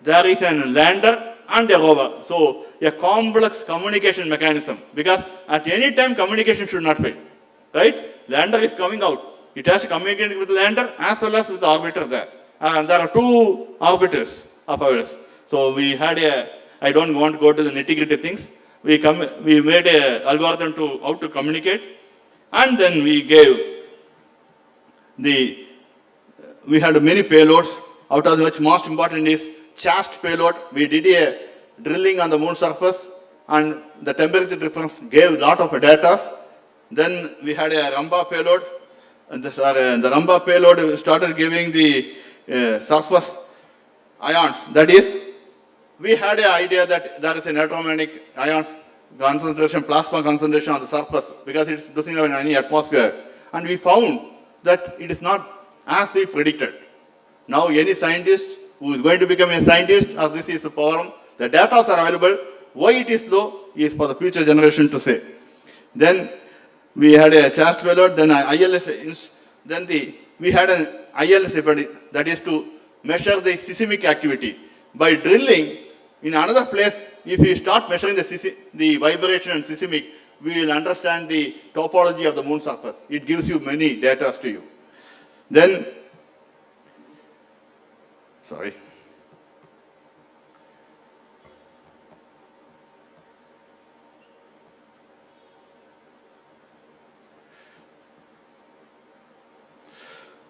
there is a lander and a rover. So a complex communication mechanism, because at any time communication should not fail, right? Lander is coming out, it has to communicate with the lander as well as with the orbiter there. And there are two orbiters of ours. So we had I don't want to go to the nitty-gritty things. We made a algorithm to how to communicate, and then we had many payloads, out of which most important is CHAST payload. We did a drilling on the moon surface, and the temperature difference gave a lot of data. Then we had a Ramba payload, and the Ramba payload started giving the surface ions. That is, we had an idea that there is an electromagnetic ions concentration, plasma concentration on the surface, because it doesn't have any atmosphere. And we found that it is not as we predicted. Now any scientist who is going to become a scientist, or this is a problem, the data are available. Why it is low is for the future generation to say. Then we had a CHAST payload, then ILS, then we had an ILS, that is to measure the seismic activity. By drilling in another place, if you start measuring the vibration and seismic, we will understand the topology of the moon surface. It gives you many data to you. Then, sorry.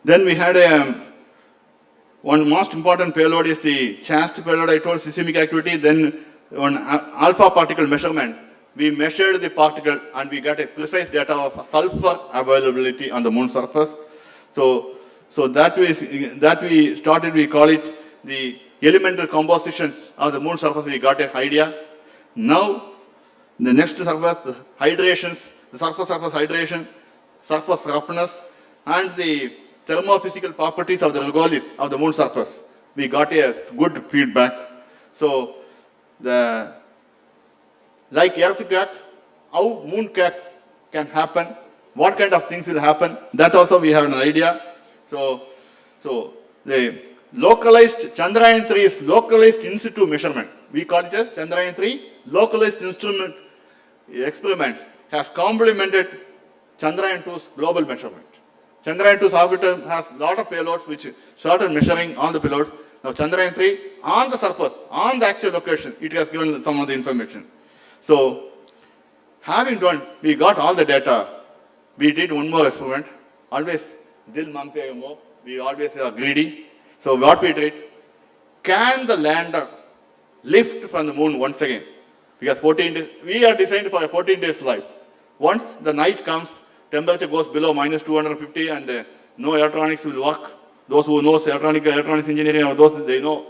Then we had one most important payload is the CHAST payload. I told seismic activity. Then on alpha particle measurement, we measured the particle and we got a precise data of sulfur availability on the moon surface. So that we started. We call it the elemental compositions of the moon surface. We got an idea. Now the next surface, the hydrations, the surface hydration, surface roughness, and the thermophysical properties of the regolith of the moon surface. We got a good feedback. So, like earthquake, how moon quake can happen, what kind of things will happen, that also we have an idea. So the localized Chandrayaan 3 is localized in situ measurement. We call it as Chandrayaan 3 localized instrument experiment has complemented Chandrayaan 2's global measurement. Chandrayaan 2's orbiter has a lot of payloads which started measuring all the payloads. Now Chandrayaan 3 on the surface, on the actual location, it has given some of the information. So having done, we got all the data. We did one more experiment. Always, dil mangte hai more. We always are greedy. So what we did, can the lander lift from the moon once again? Because 14 days, we are designed for a 14 days life. Once the night comes, temperature goes below minus 250 and no electronics will work. Those who know electronics engineering, or those, they know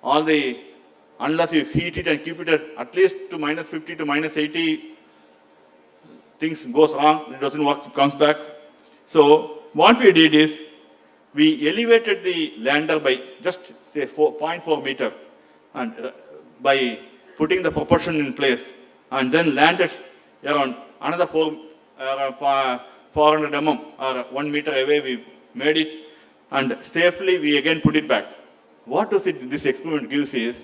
all the, unless you heat it and keep it at least to minus 50 to minus 80, things goes wrong, it doesn't work, it comes back. So what we did is, we elevated the lander by just say 0.4 meter, and by putting the propulsion in place, and then landed around another 400 mm or 1 meter away. We made it, and safely we again put it back. What does this experiment gives is,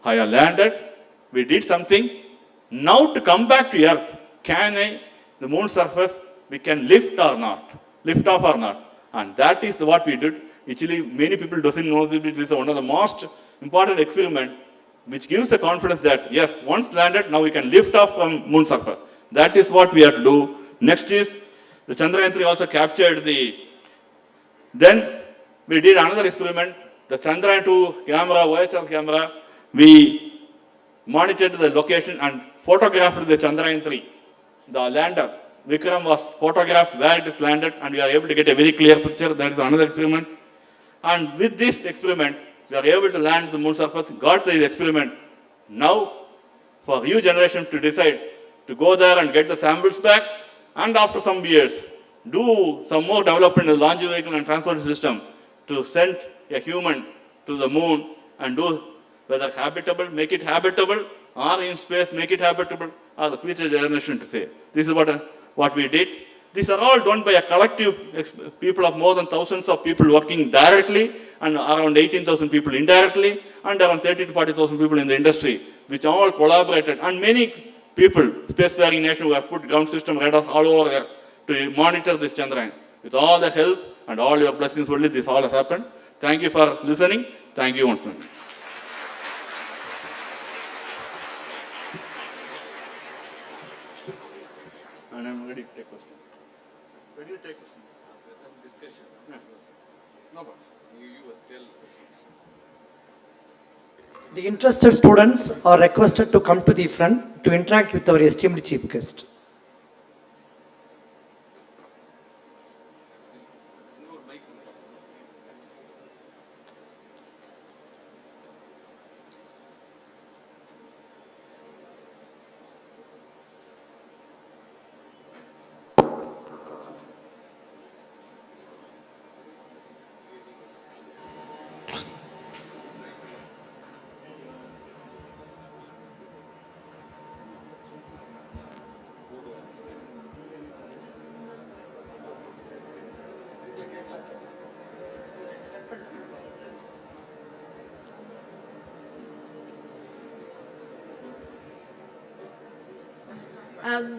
I have landed, we did something. Now to come back to Earth, the moon surface, we can lift or not, lift off or not. And that is what we did. Actually, many people doesn't know that this is one of the most important experiment which gives the confidence that yes, once landed, now we can lift off from moon surface. That is what we have to do. Next is, the Chandrayaan 3 also captured then we did another experiment, the Chandrayaan 2 camera, OHR camera, we monitored the location and photographed the Chandrayaan 3. The lander, Vikram, was photographed where it is landed, and we are able to get a very clear picture. That is another experiment. And with this experiment, we are able to land the moon surface, got the experiment. Now, for new generation to decide to go there and get the samples back, and after some years, do some more development in the launch vehicle and transport system to send a human to the moon and do whether habitable, make it habitable, or in space, make it habitable, or the future generation to say. This is what we did. These are all done by a collective people of more than thousands of people working directly and around 18,000 people indirectly and around 30 to 40,000 people in the industry, which all collaborated. And many people, spacefaring nation, who have put ground system radars all over Earth to monitor this Chandrayaan. With all the help and all your blessings only, this all has happened. Thank you for listening. Thank you once again. And I'm ready to take questions. Ready to take questions. Discussion. Yeah. No problem. You tell. The interested students are requested to come to the front to interact with our esteemed chief guest.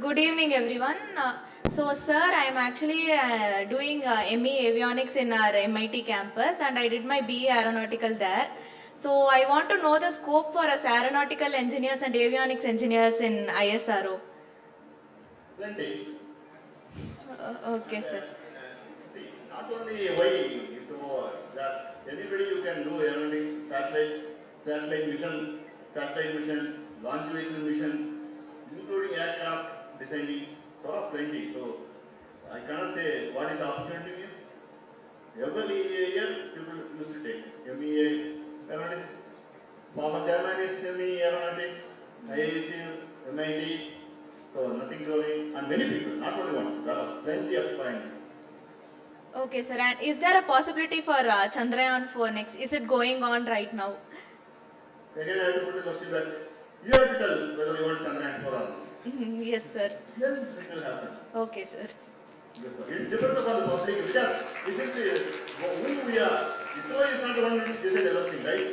Good evening, everyone. Sir, I am actually doing ME Avionics in our MIT campus, and I did my BE Aeronautical there. So, I want to know the scope for us aeronautical engineers and avionics engineers in ISRO. Plenty. Okay, sir. See, not only why you know that anybody you can do aeronautics, satellite mission, launch vehicle mission, including aircraft designing, sort of plenty. So I cannot say what is the opportunity is. Every year people used to take MEA aeronautics. Former chairman is MEA aeronautics, IAC, MIT. So nothing growing, and many people, not only one, there are plenty of pioneers. Okay, sir. And is there a possibility for Chandrayaan 4 next? Is it going on right now? Again, I have to put the question that you have to tell whether you want Chandrayaan 4 or not. Yes, sir. Then it will happen. Okay, sir. It depends upon the public, because it is who we are. ISRO is not the one who decides everything, right?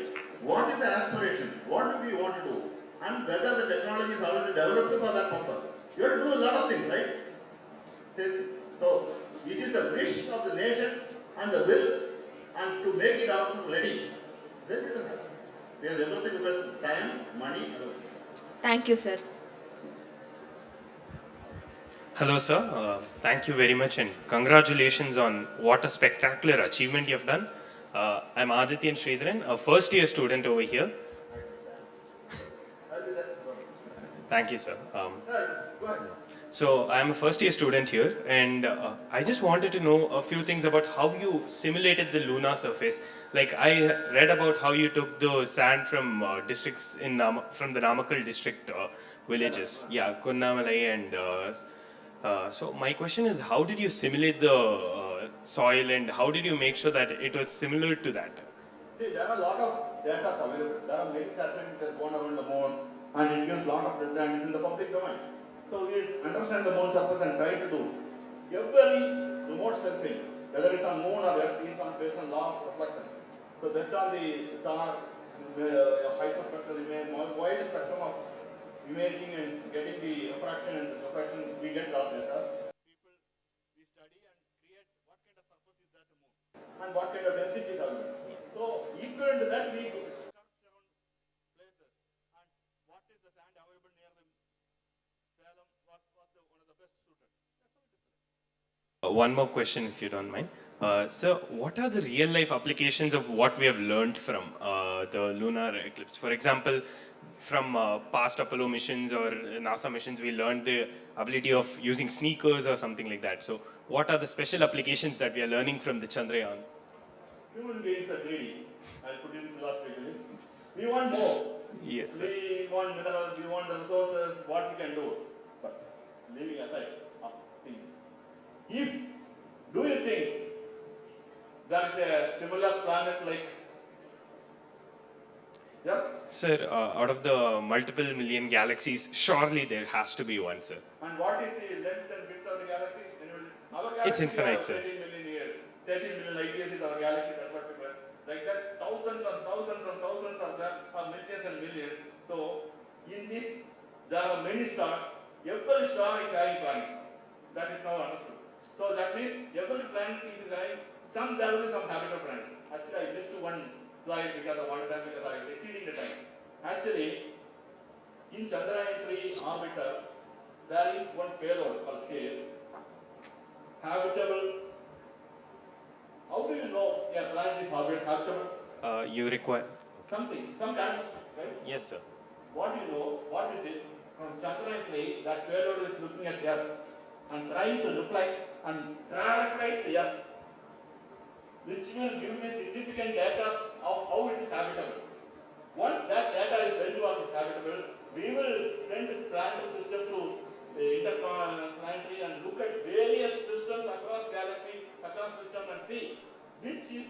What is the aspiration? What do we want to do? And whether the technology is already developed for that purpose. You have to do a lot of things, right? So, it is the wish of the nation and the will, and to make it out ready. Then it will happen. There's everything about time, money, and everything. Thank you, sir. Hello, sir. Thank you very much and congratulations on what a spectacular achievement you have done. I'm Adityan Sridharan, a first year student over here. Thank you, sir. So I'm a first year student here, and I just wanted to know a few things about how you simulated the lunar surface. Like I read about how you took the sand from districts in from the Namakkal district villages, yeah, Kunnamalai and so my question is, how did you simulate the soil, and how did you make sure that it was similar to that? See, there are a lot of data available. There are many satellites that have gone around the moon, and it gives a lot of data, and it's in the public domain. So we understand the moon surface and try to do every remote sensing, whether it's on moon or Earth, is based on law of reflection. So based on the star, hyperspectral image, wide spectrum of imaging and getting the refraction and reflection, we get a lot of data. People, we study and create what kind of surface is there to moon, and what kind of density is available. So equivalent to that, we construct around places, and what is the sand available near the Salem was one of the best suited. That's how it is. One more question, if you don't mind. Sir, what are the real life applications of what we have learned from the lunar eclipse? For example, from past Apollo missions or NASA missions, we learned the ability of using sneakers or something like that. So, what are the special applications that we are learning from the Chandrayaan? Human beings are greedy. I'll put it in philosophically. We want more. Yes, sir. We want minerals, we want the resources, what we can do. But leaving aside, do you think there is a similar planet like Yes? Sir, out of the multiple million galaxies, surely there has to be one, sir. And what is the length and width of the galaxy? Anybody? Our galaxy It's infinite, is sir. 13 million years. 13 million light years is our galaxy, that particular. Like that, thousands and thousands and thousands are there, are millions and millions. So, in this, there are many stars. Every star is having planet. That is now understood. So that means every planet is having there will be some habitable planet. Actually, I missed one slide because of one time because I was exceeding the time. Actually, in Chandrayaan 3 orbiter, there is one payload called Shri, habitable. How do you know a planet is habitable? You require. Some characteristics, right? Yes, sir. What you know, what it is, from Chandrayaan 3, that payload is looking at Earth and trying to reflect and characterize the Earth, which will give me significant data of how it is habitable. Once that data is value of it habitable, we will send this planetary system to interplanetary and look at various systems across galaxy, across system and see which is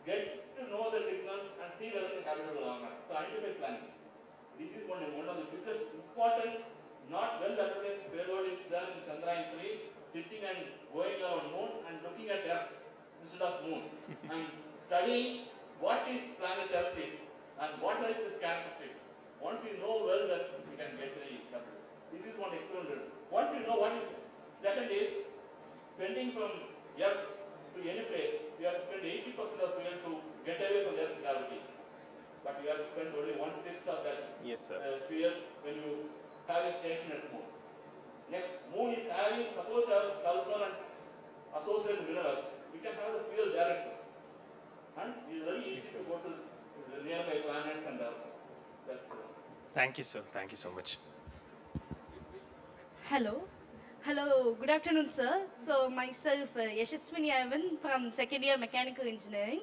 get to know the signals and see whether it is habitable or not. So identify planets. This is one of the biggest important, not well advertised payload is there in Chandrayaan 3, sitting and going around moon and looking at Earth instead of moon and studying what is planet Earth is and what is its characteristic. Once we know well, then we can get the capital. This is one experiment. Once you know what is, second is spending from Earth to any place, we have to spend 80% of fuel to get away from Earth's gravity. But we have to spend only 1/6 of that fuel when you have a station at moon. Next, moon is having, suppose sulfur and associated minerals, we can have the fuel directly. And it is very easy to go to the nearby planets and that's Thank you, sir. Thank you so much. Hello. Hello, good afternoon, sir. So, myself, Yashaswini Ivan from second year mechanical engineering.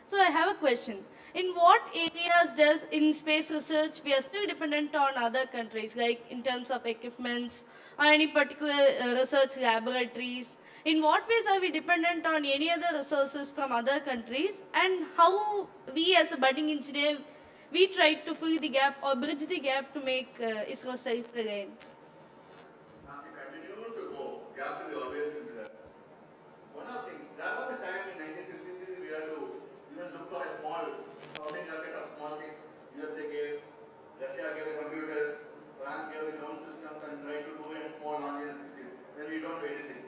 So, I have a question. In what areas does in space research we are still dependent on other countries, like in terms of equipments or any particular research laboratories? In what ways are we dependent on any other resources from other countries, and how we as a budding engineer, we try to fill the gap or bridge the gap to make ISRO self-reliant? As we continue to go, gap will always be there. One of the things, there was a time in 1963 we had to even look for a small sounding rocket of small things. USA gave, Russia gave the computer, France gave the ground systems and tried to do a small launch in 60s. Then we don't do anything.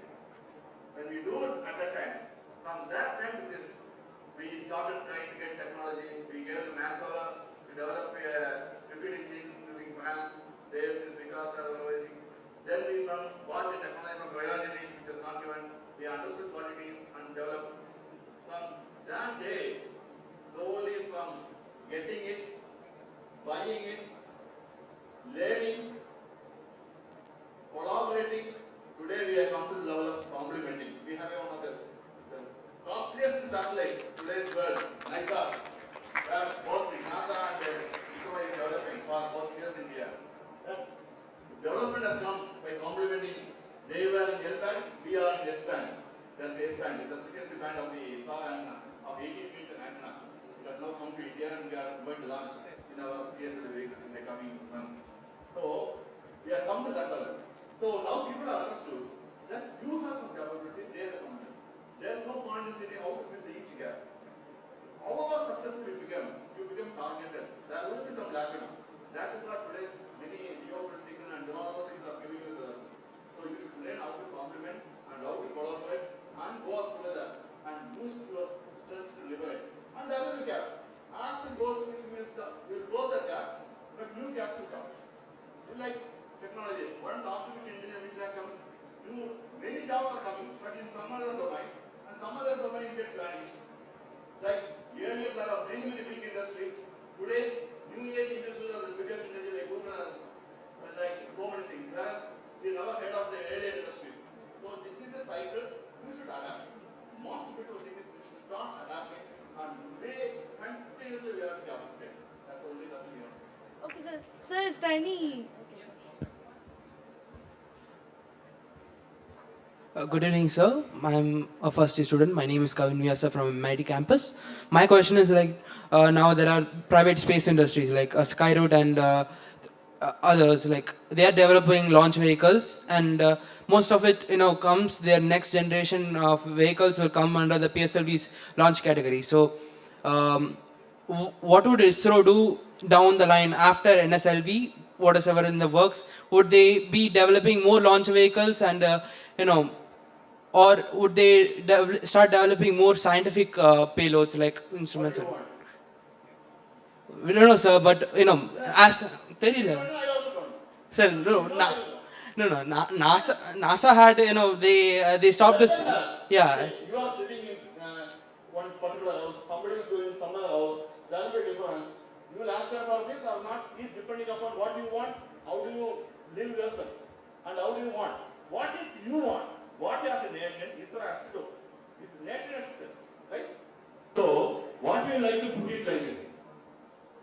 When we do it at that time, from that time to this, we started trying to get technology. We gave the manpower to develop a repeat engine using France. There is because of everything. Then we bought the technology from biology, which is not given. We understood what it is and developed. From that day, slowly from getting it, buying it, learning, collaborating, today we have come to the level of complementing. We have one of the costliest satellite today's world, NASA, where both NASA and ISRO is developing for both years in India. Development has come by complementing. They were in L-band, we are in S-band. Then the S-band is the frequency band of the SAW antenna of 18 feet antenna. It has now come to India and we are going to launch in our PSL vehicle in the coming months. So, we have come to that level. So, now people are understood that you have some capability, they have some. There is no point in saying how to fill each gap. However successful you become targeted. There will be some lacuna. That is what today many geopolitical and all things are giving you the. So you should learn how to complement and how to collaborate and go up together and use your strength to liberate. And there will be gap. As we go through, we will close that gap, but new gaps will come. It's like technology. Once artificial intelligence comes, many jobs are coming, but in some other domain, and some other domain gets vanished. Like earlier there are many big industries. Today, new age industries are the biggest industries like Google and like so many things. We never head of the earlier industry. So this is a cycle we should adapt. Most people think we should start adapting and they continuously we have to upgrade. That's the only thing we have. Okay, sir. Sir, is there any... Okay, sir. Good evening, sir. I'm a first year student. My name is Kavin Vyasa from MIT campus. My question is like, now there are private space industries like Skyroot and others, like they are developing launch vehicles, and most of it, comes, their next generation of vehicles will come under the PSLV's launch category. So, what would ISRO do down the line after NSLV, whatever in the works? Would they be developing more launch vehicles and, you know, or would they start developing more scientific payloads like instruments? We don't know, sir, but as very little. Sir, NASA had, they stopped this. Yeah. You are sitting in one particular house, somebody is doing somewhere else, there will be difference. You will ask them for this or not, is depending upon what you want, how do you live yourself, and how do you want. What is you want? What as a nation is has to do. It's nation has to do, right? So, what do you like to put it like this?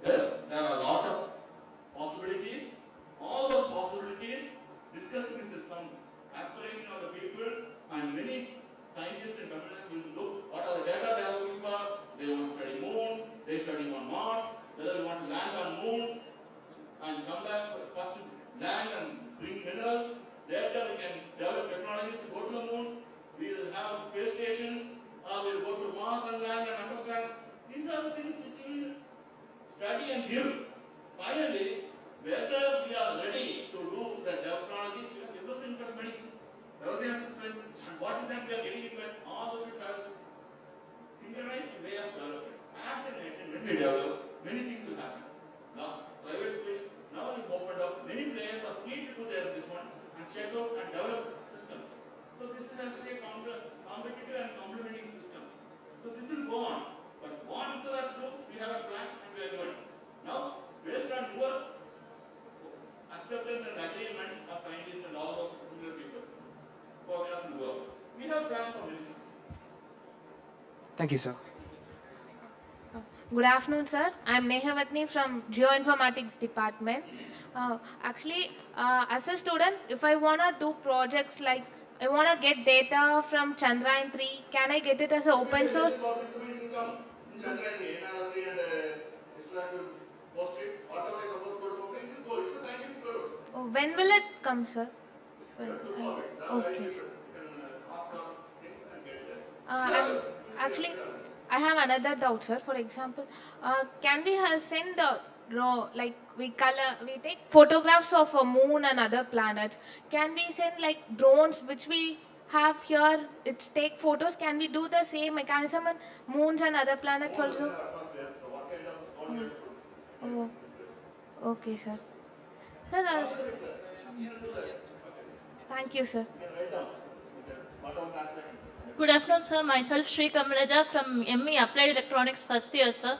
Yes, there are a lot of possibilities. All those possibilities discussed with some aspiration of the people, and many scientists and communities will look what are the data they are looking for. They want to study moon, they study on Mars, whether they want to land on moon and come back first land and bring minerals. Later we can develop technologies to go to the moon. We will have space stations, or we will go to Mars and land and understand. These are the things which we will study and build. Finally, whether we are ready to do the technology, because everything costs money. Everything has to spend. And what is that we are getting into it? All those should have synchronized way of development. As a nation, when we develop, many things will happen. Now, private space, now we've opened up, many players are free to do this one and check out and develop systems. So this is actually a competitive and complementing system. So this will go on. But what ISRO has to do, we have a plan and we are doing. Now, based on your acceptance and agreement of scientists and all those similar people, program will work. We have plans for many things. Thank you, sir. Good afternoon, sir. I'm Nehavatni from Geoinformatics Department. As a student, if I want to do projects like I want to get data from Chandrayaan 3, can I get it as an open source? When will it come, sir? Okay. And actually, I have another doubt, sir. For example, can we send we take photographs of a moon and other planets? Can we send like drones, which we have here? It's take photos. Can we do the same mechanism on moons and other planets also? Oh, okay, sir. Sir, thank you, sir. Good afternoon, sir. Myself, Shri from ME Applied Electronics first year, sir.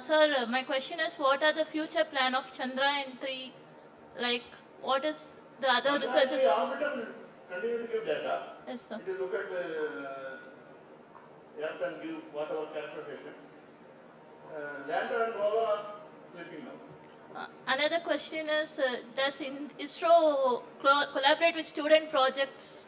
Sir, my question is, what are the future plan of Chandrayaan 3? Like, what is the other researchers? The orbiter will continue to give data. Yes, sir. It will look at the Earth and give whatever calculation. Lander and rover are sleeping now. Another question is, does ISRO collaborate with student projects?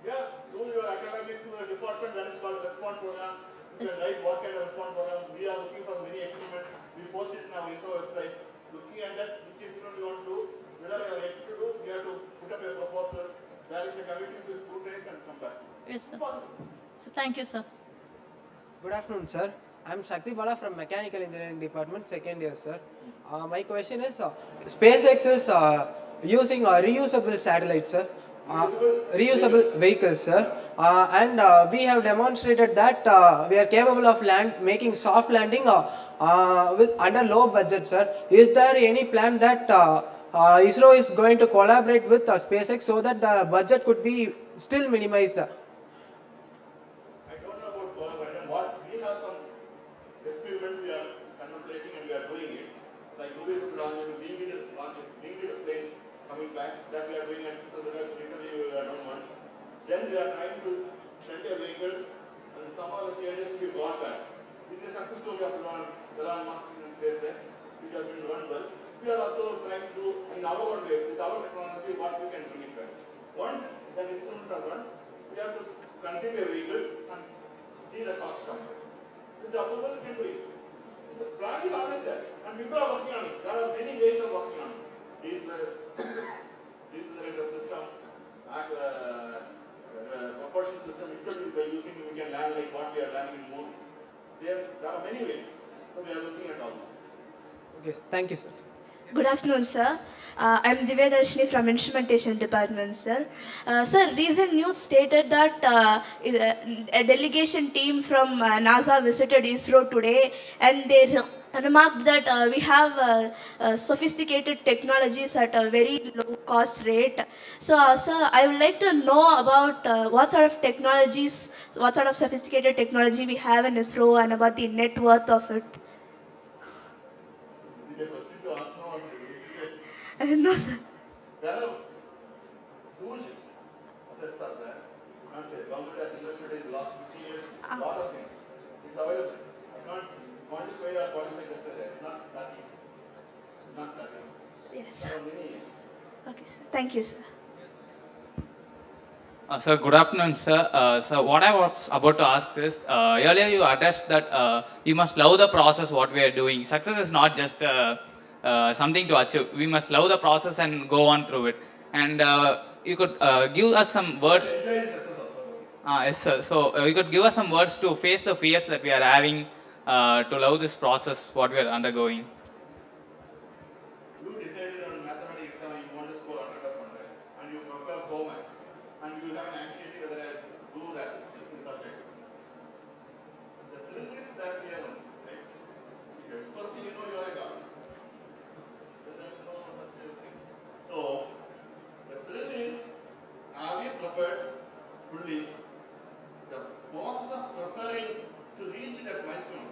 Yeah, do your academic department, that is called response program. You can write what kind of response program. We are looking for many experiments. We post it in our ISRO website. Looking at that, which experiment we want to do, whether we are able to do, we have to put up a proposal. There is a committee to scrutinize and come back. Yes, sir. So thank you, sir. Good afternoon, sir. I'm Shakti Bala from Mechanical Engineering Department, second year, sir. My question is, SpaceX is using reusable satellites, sir. Reusable vehicles, sir, and we have demonstrated that we are capable of making soft landing with under low budget, sir. Is there any plan that ISRO is going to collaborate with SpaceX so that the budget could be still minimized? I don't know about collaboration. What we have some experiment we are contemplating and we are doing it. Like do we launch it, being it a plane coming back, that we are doing it. So that recently we have done one. Then we are trying to send a vehicle and some of the stages to be brought back. This is a success story of Elon Musk in space, which has been run well. We are also trying to do in our way, with our technology, what we can bring it back. Once then instruments are done. We have to conceive a vehicle and see the cost coming. With the approval, we can do it. The plan is always there, and people are working on it. There are many ways of working on it. Decelerator system, propulsion system, itself by using, we can land like what we are landing in moon. There are many ways. So we are looking at all. Okay, thank you, sir. Good afternoon, sir. I'm Shri from Instrumentation Department, sir. Sir, recent news stated that a delegation team from NASA visited ISRO today, and they remarked that we have sophisticated technologies at a very low cost rate. So, sir, I would like to know about what sort of technologies, what sort of sophisticated technology we have in ISRO, and about the net worth of it. No, sir. There are huge assets are there, and the government has invested in the last 50 years, a lot of things. It's available. I can't quantify or qualify just there. It's not that easy. It's not that easy. Yes. There are many. Okay, sir. Thank you, sir. Sir, good afternoon, sir. So what I was about to ask is, earlier you addressed that you must love the process what we are doing. Success is not just something to achieve. We must love the process and go on through it. And you could give us some words. Yes, sir. So you could give us some words to face the fears that we are having to love this process what we are undergoing. You decided on mathematics exam you want to score 100 of 100, and you prepare so much, and you have an anxiety whether I do that subject. The thrill is that we are on, right? First thing you know, you are a god. There is no such a thing. So, the thrill is, are we prepared fully? The process of preparing to reach that milestone,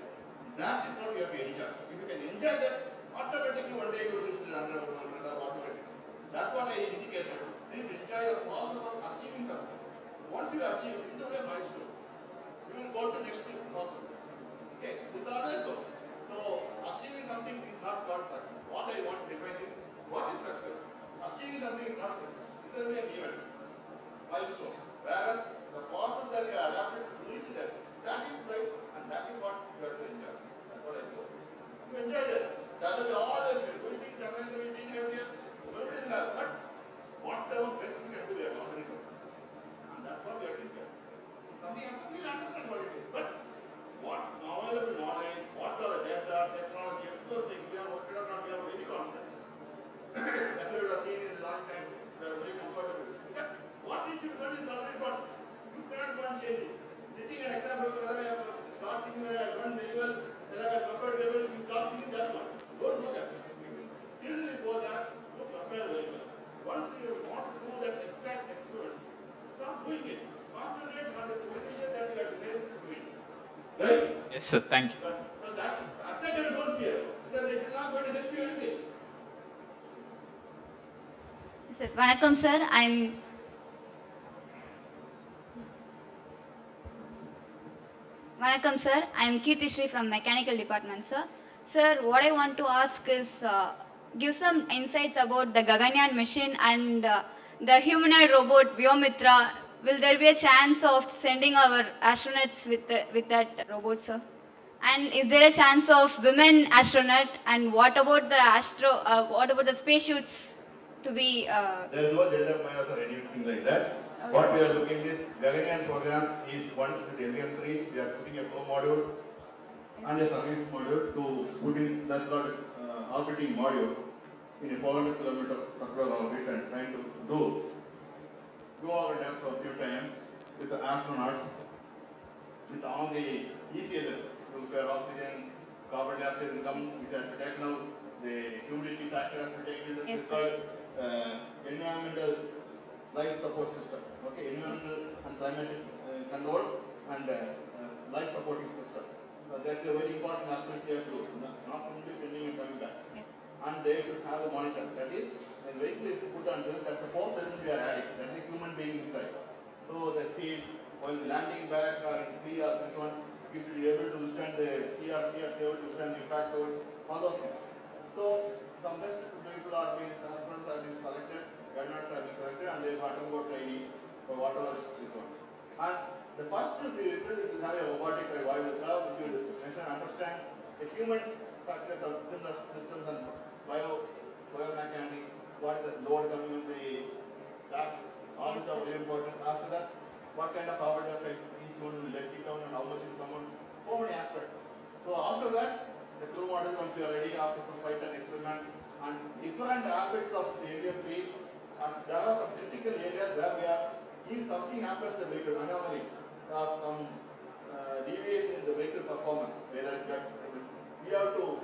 that is what we have to enjoy. If you can enjoy that, automatically one day you will reach the 100 automatically. That's what I indicated. Please enjoy the process of achieving something. Once you achieve, it's a milestone. You will go to next process. Okay, it's always so. So achieving something is not called success. What I want to define is what is success. Achieving something is not success. It's only an event, milestone. Whereas the process that you adapted to reach that is life, and that is what you have to enjoy. That's what I do. You enjoy that. That will be always good. Do you think Chandrayaan will be here? Nobody will have. But whatever best we can do, we are already doing. And that's what we are doing here. Something else, we will understand what it is. But what available knowledge, what are the data, technology, those things we are working on, we are very confident. That we would have seen in a long time, we are very comfortable. Because what is to be done is already done. You cannot go and change it. Sitting an exam paper, whether I have starting where I run very well, whether I have prepared very well, you start thinking that one. Don't do that. Till you go there, you prepare very well. Once you want to do that exact experiment, start doing it. Concentrate on the material that you are decided to do it. Right? Yes, sir. Thank you. So that, after that, don't fear. Because it is not going to help you anything. Sir, vanakkam sir, Vanakkam sir, I am Shri from Mechanical Department, sir. Sir, what I want to ask is give some insights about the Gaganyaan mission and the humanoid robot Vyomitra. Will there be a chance of sending our astronauts with that robot, sir? And is there a chance of women astronaut? And what about the spacesuits to be? There is no gender bias or anything like that. Okay. What we are looking at is Gaganyaan program is one with LM3. We are putting a co-module and a service module to put in that's called orbiting module in a 400 kilometer circular orbit and trying to do orbit for a few times with the astronauts with all the ECLS, nuclear oxygen, carbon dioxide income, which has to take now the humidity factor has to take into Yes, environmental life support system. Okay, environmental and climatic control and life supporting system. That's a very important aspect here too. Not only sending and coming back. Yes. And they should have a monitor. That is, when vehicle is put on this, that's the fourth element we are adding. That is human being inside. So the speed, while landing back or in sea or this one, you should be able to withstand the CRT or able to withstand the impact load, all those things. So some best vehicle are being selected, guidance are being selected, and they got about the or whatever is one. And the first field will have a robotic revival curve, which will measure and understand the human factors of similar systems and biomechanics, what is the load coming in the lab, all these are very important. After that, what kind of power does each one will let it down and how much will come out, so many aspects. So after that, the crew model once we are ready after some flight and experiment and different aspects of the LFP, and there are some critical areas where we are, if something happens to the vehicle, anomaly, there are some deviation in the vehicle performance, whether it gets, we have to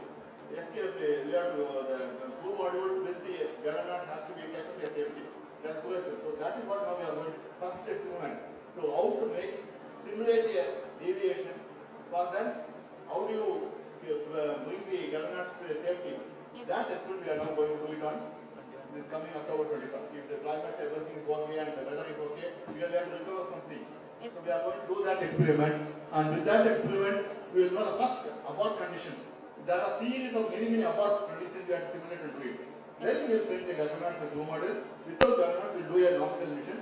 escape, we have to, the crew module with the government has to be taken to safety. That's correct. So that is what now we are going first experiment. So how to simulate a deviation, for then how do you bring the governance to the safety? Yes. That experiment we are now going to do it on this coming October 21st. If the climate, everything is okay and the weather is okay, we are going to recover from sea. Yes. So we are going to do that experiment, and with that experiment, we will know the first abort condition. There are series of many abort conditions we have to simulate and do it. Then we will bring the government to do model. Without government, we will do a nominal mission.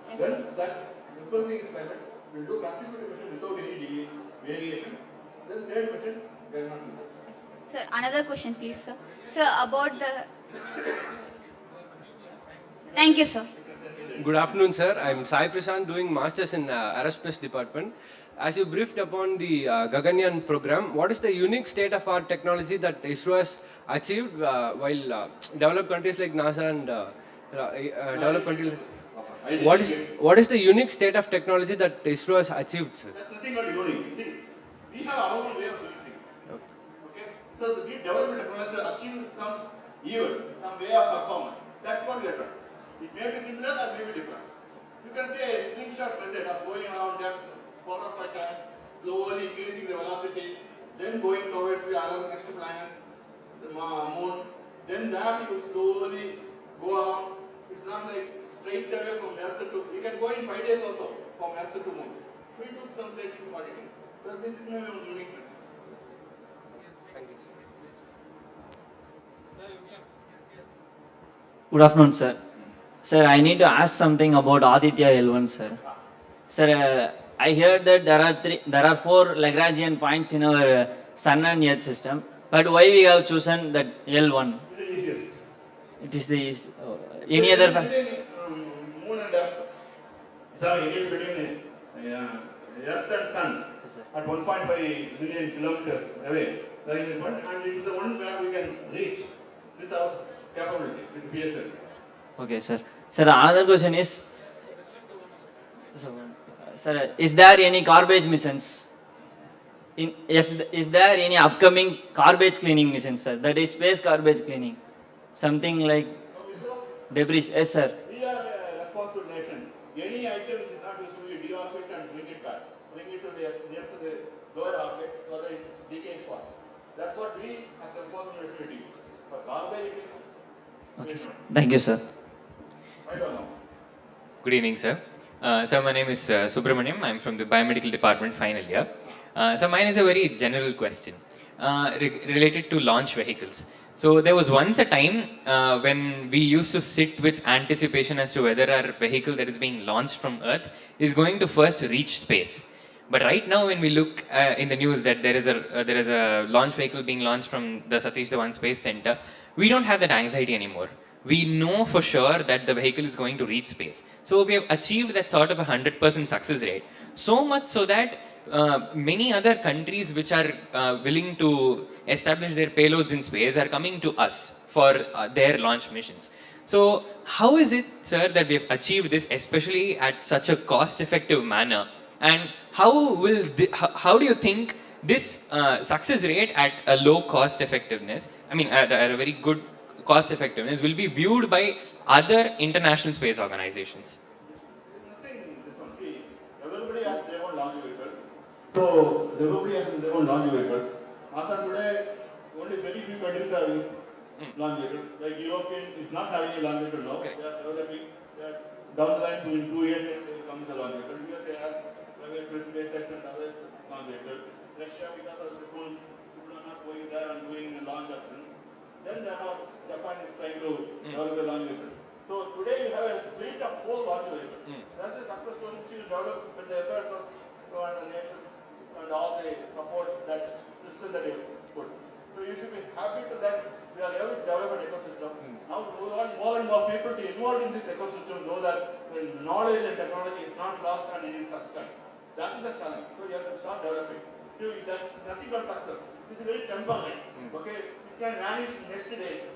Yes. Then that everything is present, we will do consecutive mission without any variation. Then third mission, government will do. Sir, another question please, sir. Sir, about the... Thank you, sir. Good afternoon, sir. I am Sai Prasad, doing Masters in Aerospace Department. As you briefed upon the Gaganyaan program, what is the unique state-of-art technology that ISRO has achieved while developed countries like NASA and developed countries? What is the unique state of technology that ISRO has achieved, sir? That's nothing not unique. See, we have our own way of doing things. Okay? So we develop technology to achieve some event, some way of performance. That's what we are doing. It may be similar or may be different. You can say a slingshot method of going around there 4 or 5 times, slowly increasing the velocity, then going towards the other next planet, the moon, then there you slowly go around. It's not like straight away from Earth to, we can go in 5 days also from Earth to moon. We took some 30 to 40 days. So this is my unique method. Good afternoon, sir. Sir, I need to ask something about Aditya L1, sir. Sir, I heard that there are 4 Lagrangian points in our Sun and Earth system, but why we have chosen that L1? It is the easiest. Any other Moon and Earth. So it is between Earth and Sun at 1.5 million kilometers away. And it is the one where we can reach with our capability, with PSL. Okay, sir. Sir, another question is, sir, is there any garbage missions? Is there any upcoming garbage cleaning mission, sir? That is space garbage cleaning. Something like debris. Yes, sir. We are a responsible nation. Any item is not used to be deorbit and bring it back. Bring it to the lower orbit so that it decays fast. That's what we as a responsible nation do. For garbage, okay, sir. Thank you, sir. I don't know. Good evening, sir. Sir, my name is Subramaniam. I'm from the Biomedical Department, final year. So mine is a very general question related to launch vehicles. So there was once a time when we used to sit with anticipation as to whether our vehicle that is being launched from Earth is going to first reach space. But right now, when we look in the news that there is a launch vehicle being launched from the Satish Dawan Space Centre, we don't have that anxiety anymore. We know for sure that the vehicle is going to reach space. So we have achieved that sort of a 100% success rate. So much so that many other countries which are willing to establish their payloads in space are coming to us for their launch missions. So how is it, sir, that we have achieved this, especially at such a cost-effective manner? And how do you think this success rate at a low cost effectiveness, I mean at a very good cost effectiveness, will be viewed by other international space organizations? Everybody has their own launch vehicle. So everybody has their own launch vehicle. As of today, only very few countries are having launch vehicle. Like European is not having a launch vehicle now. They are developing. Down the line, in 2 years, they will come with a launch vehicle. Because they have private SpaceX and other launch vehicles. Russia, because of the school, people are not going there and doing a launch. Then Japan is trying to develop a launch vehicle. So today you have a fleet of 4 launch vehicles. That's a success story which you develop with the efforts of and the nation and all the support that system that you put. So you should be happy to that we are able to develop an ecosystem. Now we want more and more people to involve in this ecosystem, know that when knowledge and technology is not lost and it is sustained. That is the challenge. So you have to start developing. That's nothing but success. This is very temporary. Okay, it can vanish next day.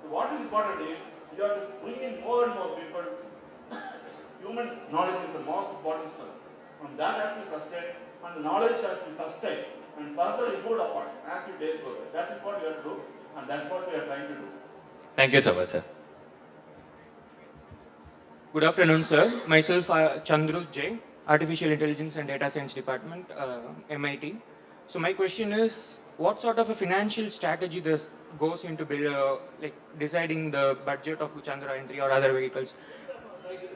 So what is important is you have to bring in more and more people. Human knowledge is the most important stuff. And that has to be sustained, and the knowledge has to be sustained and further improved upon as you days go. That is what you have to do, and that's what we are trying to do. Thank you so much, sir. Good afternoon, sir. Myself, Chandru J, Artificial Intelligence and Data Science Department, MIT. So my question is, what sort of a financial strategy goes into like deciding the budget of Chandrayaan 3 or other vehicles?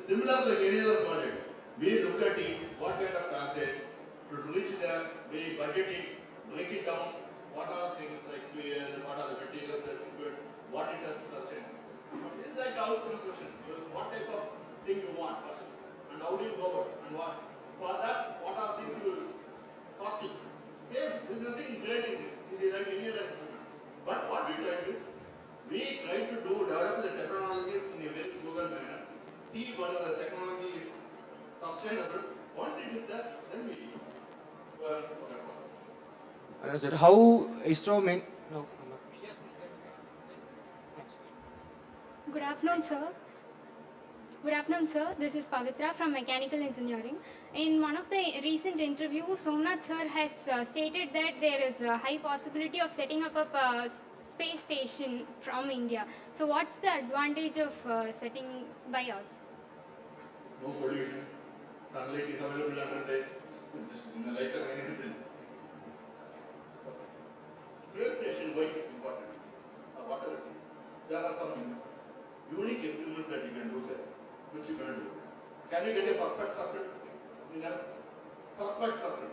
Similar like any other project, we look at it, what kind of passage, to reach there, we budget it, break it down, what are things like fuel, what are the materials that we put, what it has to sustain. It's like our construction, what type of thing you want first, and how do you go about, and what. For that, what are things you will cost it. There is nothing great in this, it is like any other instrument. But what we try to do, we try to develop the technologies in a very frugal manner. See whether the technology is sustainable. Once it is there, then we work on that. Sir, how ISRO no. Good afternoon, sir. Good afternoon, sir. This is Pavitra from Mechanical Engineering. In one of the recent interviews, Somnath sir has stated that there is a high possibility of setting up a space station from India. So what's the advantage of setting by us? No pollution. Sunlight is available 100 days. In the light of anything. Space station, why is important? Whatever it is. There are some unique experiments that you can do there, which you can do. Can you get a perfect circuit? Perfect circuit.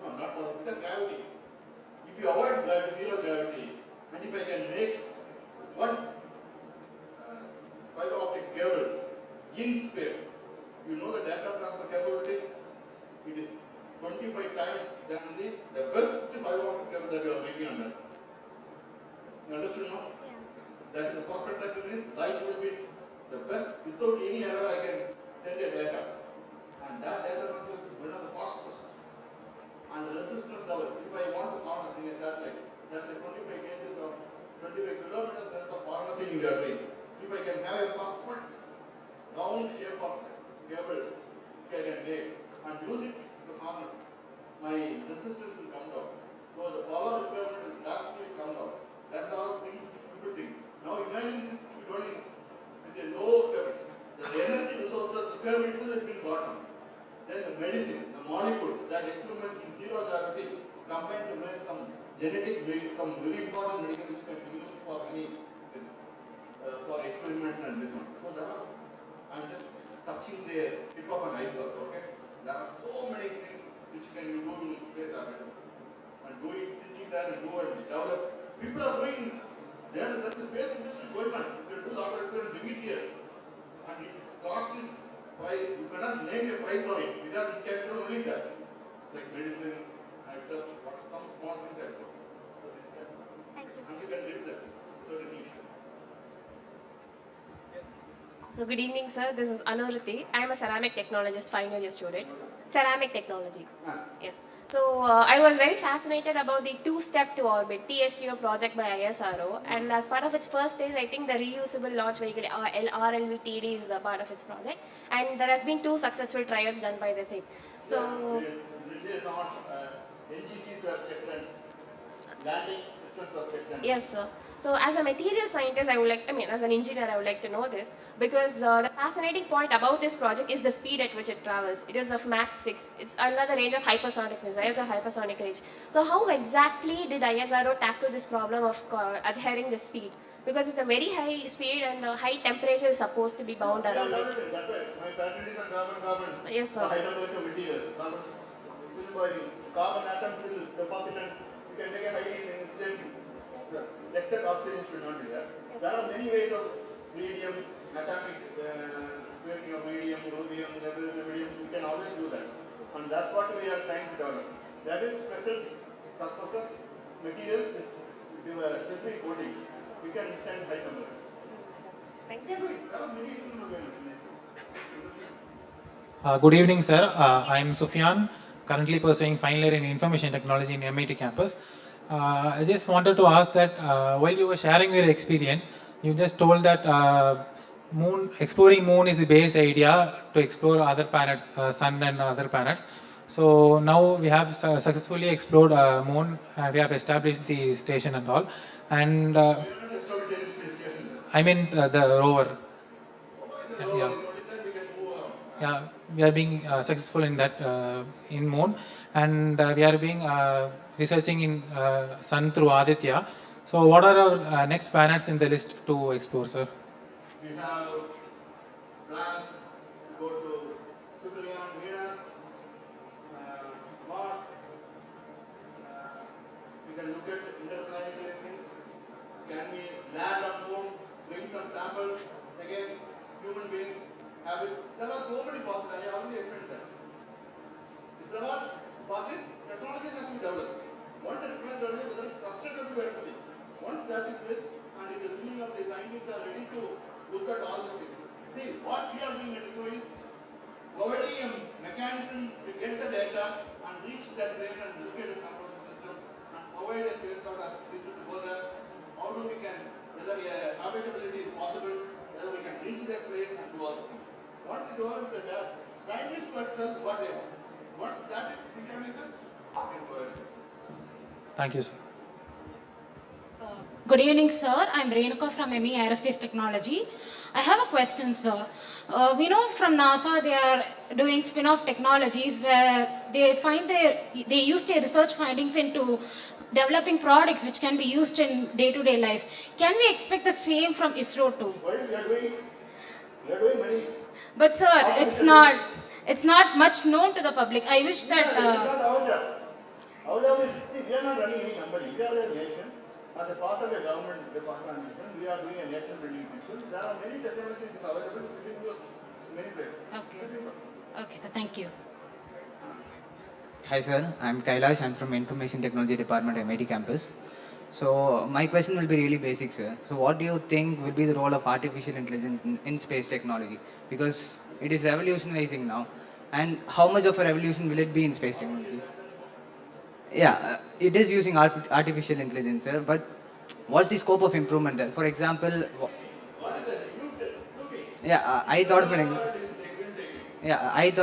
No, not for because gravity. If you avoid gravity, zero gravity, and if I can make one fiber optic cable in space, you know the data transfer capability, it is 25 times than the best fiber optic cable that you are making on that. You understood now? Yeah. That is the perfect circuit is light will be the best without any error I can send a data. And that data transfer is one of the fastest. And the resistance level, if I want to harness in a satellite, that's a 25 kg or 25 kilometers length of harnessing in your brain. If I can have a perfect round shape of cable, which I can make and use it to harness, my resistance will come down. So the power requirement will drastically come down. That's all things people think. Now imagine this running with a low cable. The energy resources, the cable itself has been bottom. Then the medicine, the molecule, that experiment in zero gravity combined to make some genetic, some very important medicine which can be used for any for experiments and this one. So there are, I'm just touching the tip of an iceberg, okay? There are so many things which can you do in space and do it, sitting there and do and develop. People are doing, there's the space industry going on. You can do the operator and bring it here. And it cost is price, you cannot name a price for it because it can do only that. Like medicine and just some small things like that. Thank you. And you can live there. So good evening, sir. This is Anuruti. I am a ceramic technologist, final year student. Ceramic technology. Yes. So I was very fascinated about the two-step to orbit TSTO project by ISRO, and as part of its first stage, I think the reusable launch vehicle RLVTD is the part of its project, and there has been 2 successful trials done by the same. So. Yes, sir. So as a material scientist, as an engineer, I would like to know this because the fascinating point about this project is the speed at which it travels. It is of Mach 6. It's under the range of hypersonic missiles or hypersonic range. So how exactly did ISRO tackle this problem of adhering the speed? Because it's a very high speed and high temperature is supposed to be bound around it. That's right. My patent is on carbon. Yes, sir. High temperature material. Carbon atoms will deposit and you can make a high intensity. Except oxygen should not be there. There are many ways of radium atomic using your medium, rubium, medium, we can always do that. And that's what we are trying to develop. That is special suppressor material with a specific coating. We can withstand high temperature. Thank you. Good evening, sir. I am Sufyan, currently pursuing final year in Information Technology in MIT campus. I just wanted to ask that while you were sharing your experience, you just told that exploring moon is the base idea to explore other planets, sun and other planets. So now we have successfully explored moon. We have established the station and all. And I mean the rover. Yeah. Yeah, we are being successful in that in moon, and we are being researching in sun through Aditya. So what are our next planets in the list to explore, sir? We have plans to go to Chandrayaan, Venus, Mars. We can look at interplanetary things. Can we land on moon, bring some samples? Again, human beings have it. There are so many possibilities. I already explained that. It's about for this technology has to be developed. Once the technology is developed, whether it's sustainable to everything. Once that is with, and in the beginning of the scientists are ready to look at all the things. See, what we are doing at ISRO is providing a mechanism to get the data and reach that place and look at the control system and provide a place for us to go there. How do we can, whether habitability is possible, whether we can reach that place and do all the things. Once we do all the data, scientists will tell what they want. Once that is synchronized, we can go ahead. Thank you, sir. Good evening, sir. I'm Renuka from ME Aerospace Technology. I have a question, sir. We know from NASA they are doing spin-off technologies where they use their research findings into developing products which can be used in day-to-day life. Can we expect the same from ISRO too? Well, we are doing many. But sir, it's not much known to the public. I wish that. It's not our job. Our job is, we are not running any company. We are a nation. As a part of a government department, we are doing a nation building people. There are many technologies available in many places. Okay. Okay, sir. Thank you. Hi, sir. I'm Kailash. I'm from Information Technology Department at MIT campus. So my question will be really basic, sir. So what do you think will be the role of artificial intelligence in space technology? Because it is revolutionizing now. And how much of a revolution will it be in space technology? Yeah, it is using artificial intelligence, sir. But what's the scope of improvement there? For example, I thought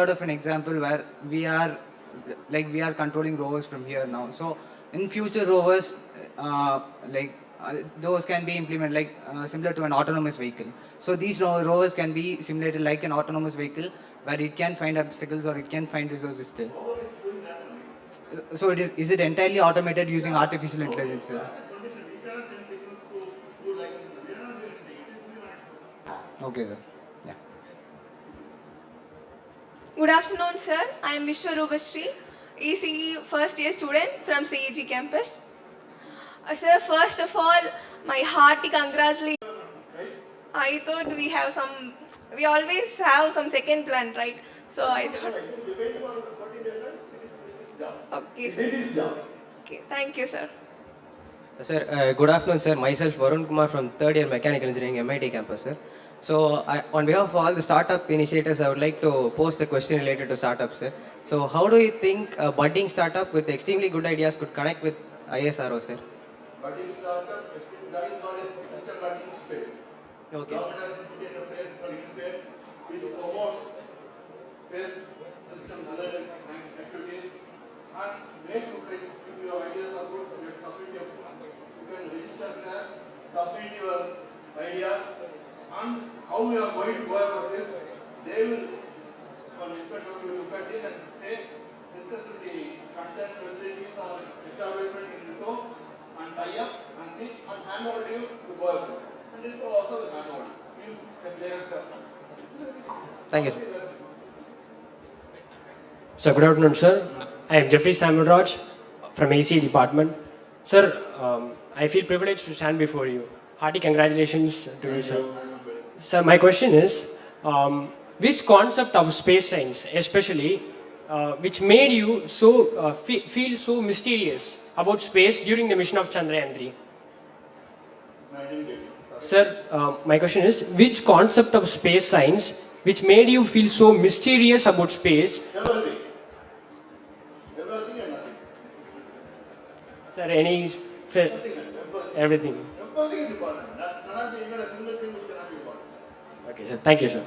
of an example where we are controlling rovers from here now. So in future rovers, those can be implemented similar to an autonomous vehicle. So these rovers can be simulated like an autonomous vehicle where it can find obstacles or it can find resources still. So is it entirely automated using artificial intelligence, sir? Okay, sir. Yeah. Good afternoon, sir. I am Vishwarupa Shri, ECE first year student from CEG campus. Sir, first of all, my hearty congratulations. I thought we always have some second plan, right? So I thought. Okay, sir. Okay, thank you, sir. Sir, good afternoon, sir. Myself, Varun Kumar from third year Mechanical Engineering, MIT campus, sir. So, on behalf of all the startup initiators, I would like to post a question related to startups, sir. So, how do you think a budding startup with extremely good ideas could connect with ISRO, sir? Budding startup, that is called a system learning space. Okay. Government has put in a place called space, which promotes space system related activities and make if your ideas are good, you can register there, submit your idea, and how we are going to go about this, they will, inspector will look at it and say, discuss with the concerned facilities or establishment in the zone and tie up and see and hand over to you to go about it. And this will also hand over. You can clear the. Thank you, sir. So, good afternoon, sir. I am Jeffrey Samuelraj from AC department. Sir, I feel privileged to stand before you. Hearty congratulations to you, sir. Sir, my question is, which concept of space science, especially, which made you so feel so mysterious about space during the mission of Chandrayaan 3? Sir, my question is, which concept of space science which made you feel so mysterious about space? Everything. Everything and nothing. Sir, any everything. Everything is important. Cannot be even a single thing which cannot be important. Okay, sir. Thank you, sir.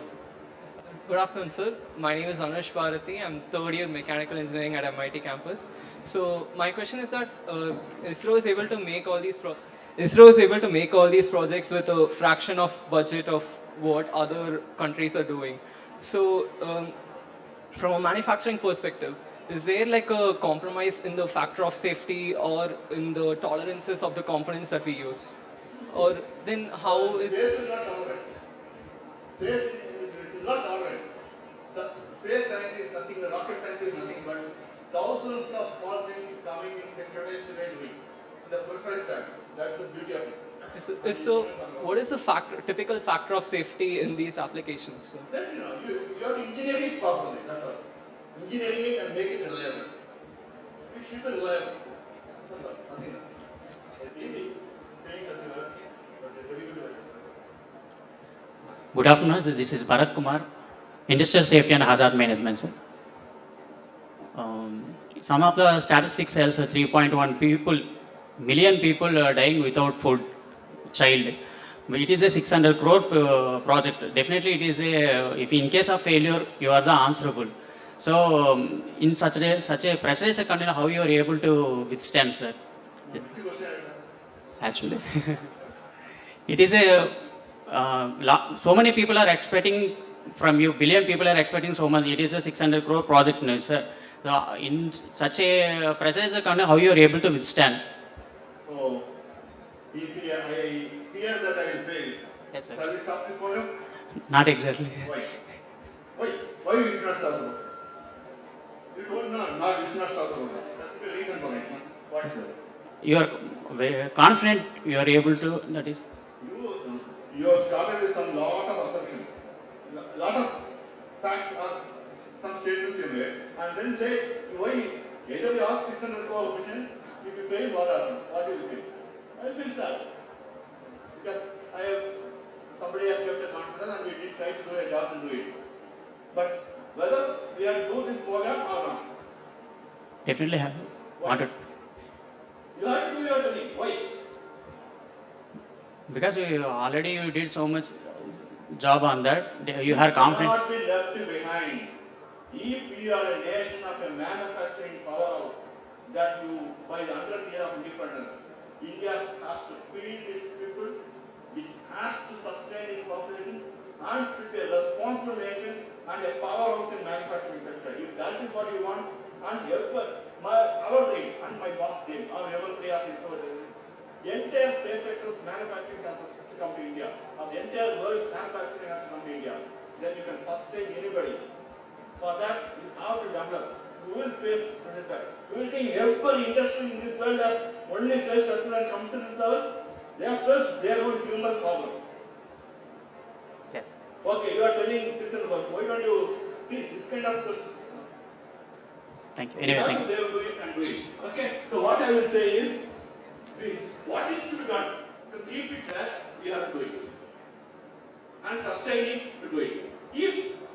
Good afternoon, sir. My name is Anush Bharati. I'm third year mechanical engineering at MIT campus. So my question is that ISRO is able to make all these projects with a fraction of budget of what other countries are doing. So from a manufacturing perspective, is there like a compromise in the factor of safety or in the tolerances of the components that we use? Or then how is... Space is not tolerant. Space is not tolerant. The space science is nothing, the rocket science is nothing but thousands of small things coming in synchronized today doing. In the precise time. That's the beauty of it. So what is the typical factor of safety in these applications? So? Then you have to engineer it properly, that's all. Engineering it and make it reliable. You should be reliable. That's all, nothing else. It's easy. Saying that you have, but it's very good. Good afternoon, this is Bharat Kumar, Industrial Safety and Hazard Management, sir. Some of the statistics tells 3.1 million people are dying without food, child. But it is a 600 crore project. Definitely it is a, if in case of failure, you are the answerable. So in such a precise condition, how you are able to withstand, sir? Actually, it is a, so many people are expecting from you, billion people are expecting so much. It is a 600 crore project, no, sir. So in such a precise condition, how you are able to withstand? So, I fear that I will fail. Yes, sir. Shall we stop this program? Not exactly. Why? Why you did not stop the program? You told no, you should not stop the program. That's the reason for it. What is that? You are very confident you are able to, that is? You have started with some lot of assumptions. Lot of facts are some statements you made and then say, why? Either you ask 600 crore question, if you fail, what happens? What do you feel? I will start. Because somebody has kept a confidence and we did try to do a job and do it. But whether we have to do this program or not. Definitely have wanted. You have to do your thing. Why? Because you already did so much job on that, you are confident. Not be left behind. If you are a nation of a manufacturing powerhouse, that you, by the 100th year of independence, India has to feed its people, it has to sustain its population, and should be a responsible nation and a powerhouse in manufacturing sector. If that is what you want, and our dream and my boss dream, or everybody has the entire space sector's manufacturing has to come to India, or the entire world's manufacturing has to come to India, then you can sustain anybody. For that, you have to develop. You will face that. You will think every industry in this world has only faced success and come to this level. They have faced their own human problems. Yes. Okay, you are telling this and why don't you see this kind of question? Thank you. Anyway, thank you. They will do it and do it. Okay, so what I will say is, what is to be done to keep it there, we have to do it. And sustain it to do it. If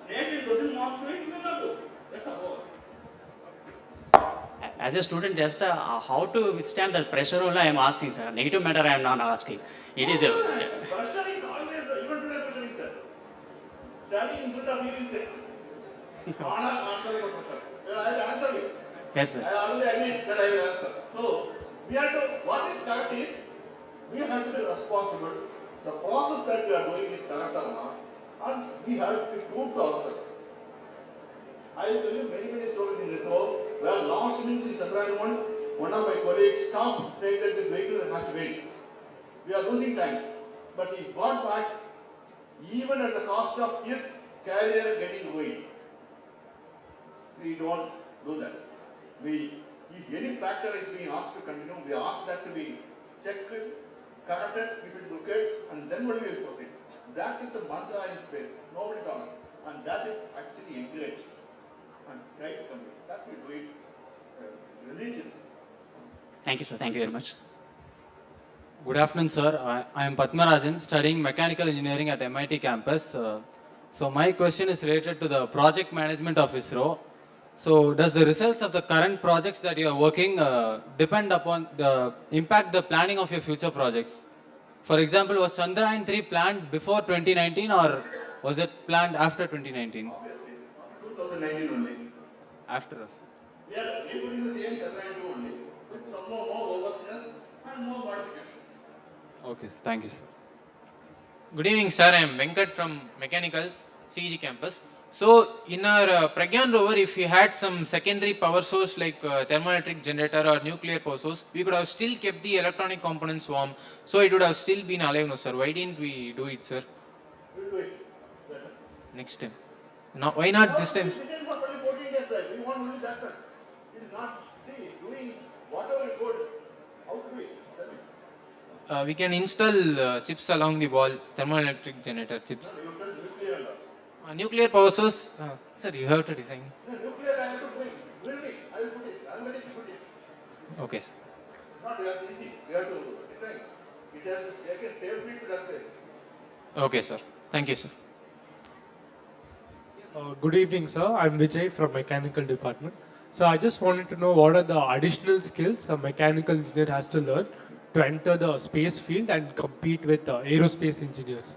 nation doesn't want to do it, we will not do it. That's all. As a student, just how to withstand that pressure only I am asking, sir. Negative matter I am not asking. It is a... Pressure is always there. Even today pressure is there. Standing in front of you is there. Answer the question. I have to answer it. Yes, sir. I already admit that I will answer. So, we have to, what is correct is, we have to be responsible. The process that we are doing is correct or not, and we have to prove to ourselves. I will tell you many stories in this world where last minute in Chandrayaan 1 of my colleagues stopped saying that this vehicle has to wait. We are losing time. But he got back even at the cost of his career getting ruined. We don't do that. If any factor is being asked to continue, we ask that to be checked, corrected, if it is okay, and then only we will proceed. That is the mantra in space. Nobody talks. And that is actually encouraged. And try to convey. That we do it religiously. Thank you, sir. Thank you very much. Good afternoon, sir. I am Padmarajan, studying mechanical engineering at MIT campus. So my question is related to the project management of ISRO. So does the results of the current projects that you are working depend upon impact the planning of your future projects? For example, was Chandrayaan 3 planned before 2019 or was it planned after 2019? 2019 only. After us. We are reproducing the same Chandrayaan 2 only, with some more robustness and more modifications. Okay, sir. Thank you, sir. Good evening, sir. I am Venkat from Mechanical CEG campus. So, in our Pragyan rover, if we had some secondary power source like thermoelectric generator or nuclear power source, we could have still kept the electronic components warm. So, it would have still been alive, no, sir. Why didn't we do it, sir? We'll do it. Next time. No, why not this time? This is for 14 years, sir. We want only that much. It is not, see, doing whatever you could. How to do it? Tell me. We can install chips along the wall, thermoelectric generator chips. Nuclear power source? Sir, you have to design. Nuclear I have to bring. Will be. I will put it. I am ready to put it. Okay, sir. Not easy. We have to design. It has to take a tailwind to that place. Okay, sir. Thank you, sir. Good evening, sir. I'm Vijay from Mechanical Department. So I just wanted to know what are the additional skills a mechanical engineer has to learn to enter the space field and compete with aerospace engineers.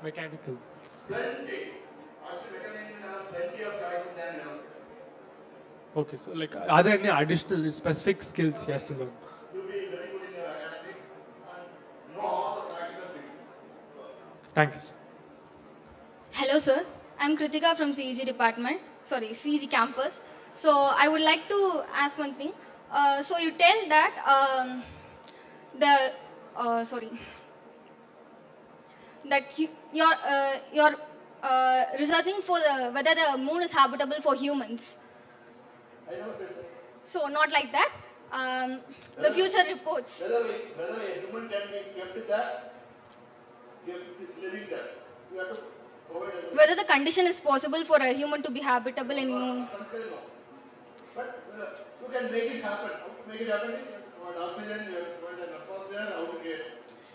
Mechanical. Plenty. Actually, mechanical have plenty of choices than else. Okay, so like, are there any additional specific skills he has to learn? You be very good in your academics and know all the practical things. Thank you, sir. Hello, sir. I'm Kritika from CEG department. Sorry, CEG campus. So I would like to ask one thing. So you tell that you're researching for whether the moon is habitable for humans. I know that. So not like that. The future reports. Whether a human can be kept there, living there. You have to provide Whether the condition is possible for a human to be habitable in moon. But you can make it happen. How to make it happen? You want oxygen, you want an atmosphere, how to get.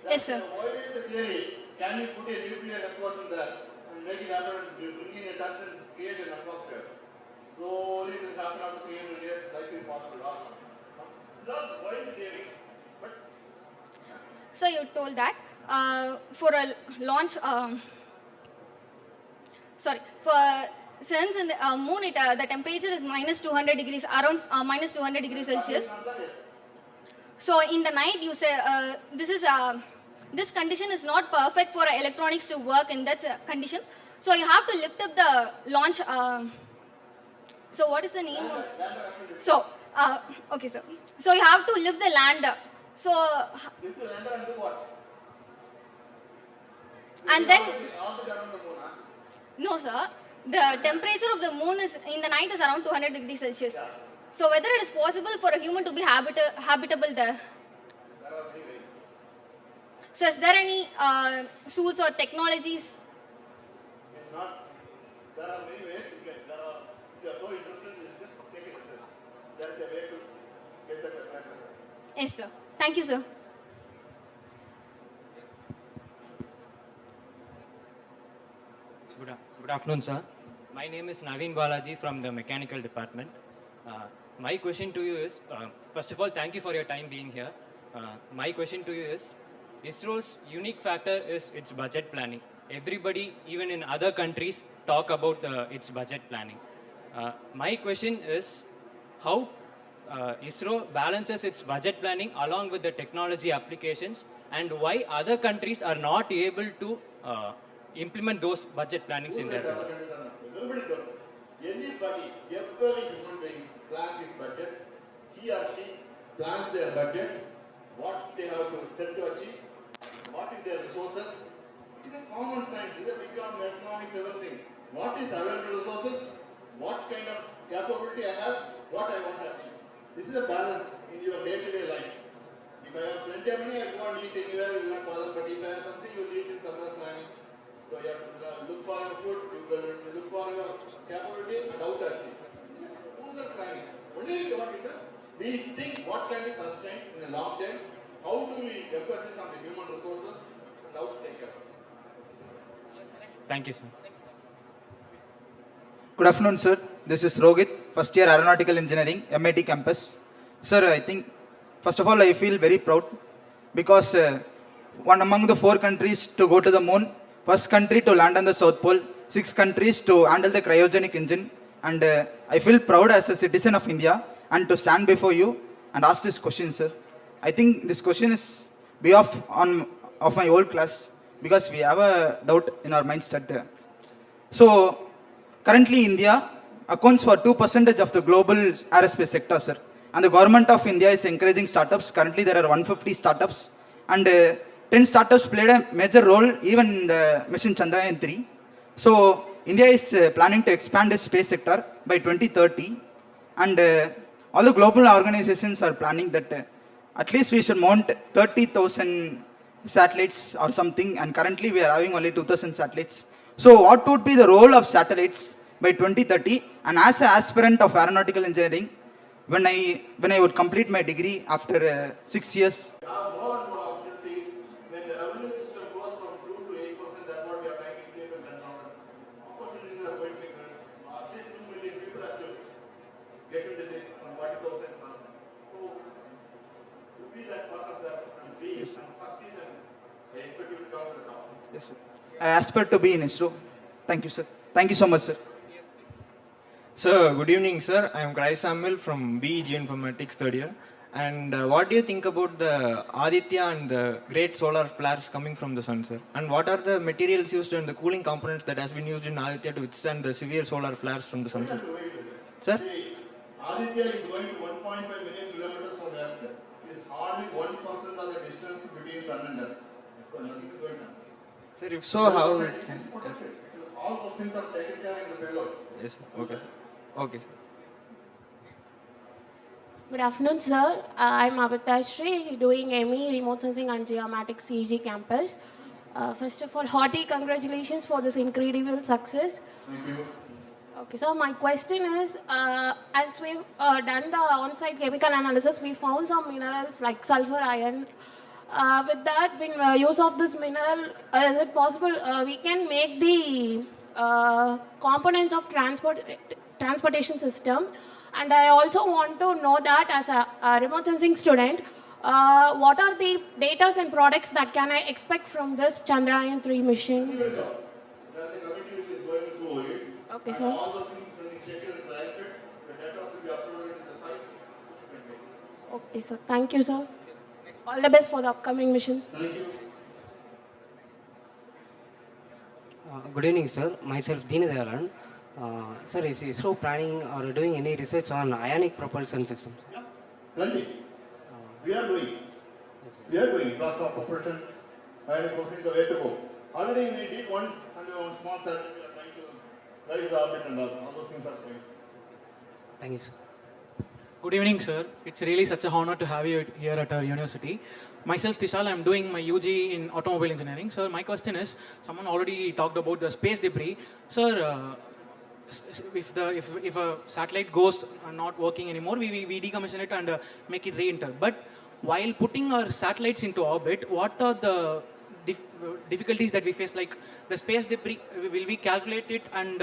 Yes, sir. Avoiding the theory. Can we put a nuclear explosion there and make it happen and bring in a dust and create an atmosphere? Slowly it will happen after 300 years, like it's possible. Not avoiding the theory. But So you told that for a launch, since in the moon the temperature is minus 200 degrees, around minus 200 degrees Celsius. So in the night you say this condition is not perfect for electronics to work in that conditions. So you have to lift up the launch. So what is the name? So okay, sir. So you have to lift the lander. So lift the lander and do what? And then Orbit around the moon, huh? no, sir. The temperature of the moon is in the night is around 200 degrees Celsius. Yeah. So whether it is possible for a human to be habitable there. There are many ways. So is there any suits or technologies? It's not. There are many ways you can. If you are so interested, you just take it. There is a way to get the temperature. Yes, sir. Thank you, sir. Good afternoon, sir. My name is Naveen Balaji from the Mechanical Department. My question to you is, first of all, thank you for your time being here. My question to you is, ISRO's unique factor is its budget planning. Everybody, even in other countries, talk about its budget planning. My question is, how ISRO balances its budget planning along with the technology applications, and why other countries are not able to implement those budget plannings in their country? Nobody does. Anybody, every human being plans his budget. He or she plans their budget, what they have to set to achieve, what is their resources. It is a common science, it is a become economics, everything. What is available resources, what kind of capability I have, what I want to achieve. This is a balance in your day-to-day life. If I have plenty of money, I won't eat anywhere, you will not bother. But if I have something, you will eat in summer planning. So you have to look for your food, you will look for your capability and how to achieve. Who's the planning? Only if you want it, we think what can be sustained in the long term, how do we emphasize on the human resources and how to take care of it. Thank you, sir. Good afternoon, sir. This is Rohit, first year Aeronautical Engineering, MIT campus. Sir, I think, first of all, I feel very proud because one among the 4 countries to go to the moon, first country to land on the South Pole, 6 countries to handle the cryogenic engine. And I feel proud as a citizen of India and to stand before you and ask this question, sir. I think this question is behalf of my old class because we have a doubt in our minds that. So, currently India accounts for 2% of the global aerospace sector, sir. And the government of India is encouraging startups. Currently there are 150 startups and 10 startups played a major role even in the mission Chandrayaan 3. So India is planning to expand its space sector by 2030 and all the global organizations are planning that at least we should mount 30,000 satellites or something, and currently we are having only 2,000 satellites. So what would be the role of satellites by 2030? And as an aspirant of aeronautical engineering, when I would complete my degree after 6 years. When the revenue system goes from 2 to 8%, that's what we are trying to increase in 10,000. Opportunities are going to be good. At least 2 million people have to get into this from 40,000 now. So, to be that part of that and be and succeed, and I expect you to come to the top. Yes, sir. I aspire to be in ISRO. Thank you, sir. Thank you so much, sir. Sir, good evening, sir. I am Krai Samuel from BE Geoinformatics 3rd year. And what do you think about the Aditya and the great solar flares coming from the sun, sir? And what are the materials used and the cooling components that has been used in Aditya to withstand the severe solar flares from the sun, sir? Sir? See, Aditya is going to 1.5 million kilometers from Earth. It is hardly 1% of the distance between sun and Earth. So nothing is going on. Sir, if so, how? Yes. All those things are taken care in the payload. Yes, sir. Okay, sir. Okay, sir. Good afternoon, sir. I'm Shri, doing ME Remote Sensing and Geomatics CEG campus. First of all, hearty congratulations for this incredible success. Thank you. Okay, so my question is, as we've done the on-site chemical analysis, we found some minerals like sulfur iron. With that, when use of this mineral, is it possible we can make the components of transportation system? And I also want to know that as a remote sensing student, what are the data and products that can I expect from this Chandrayaan 3 mission? Okay, sir. All the things when you check it and clarify it, the data will be uploaded to the site. Okay, sir. Thank you, sir. All the best for the upcoming missions. Thank you. Good evening, sir. Myself, Deenadayalan. Sir, is ISRO planning or doing any research on ionic propulsion system? Yeah, plenty. We are doing. We are doing lots of propulsion. Ionic propulsion is the way to go. Already we did one under one small satellite. We are trying to rise the orbit and all those things are going. Thank you, sir. Good evening, sir. It's really such an honor to have you here at our university. Myself, Tishal, I'm doing my UG in automobile engineering. Sir, my question is, someone already talked about the space debris. Sir, if a satellite goes not working anymore, we decommission it and make it re-enter. But while putting our satellites into orbit, what are the difficulties that we face? Like the space debris, will we calculate it and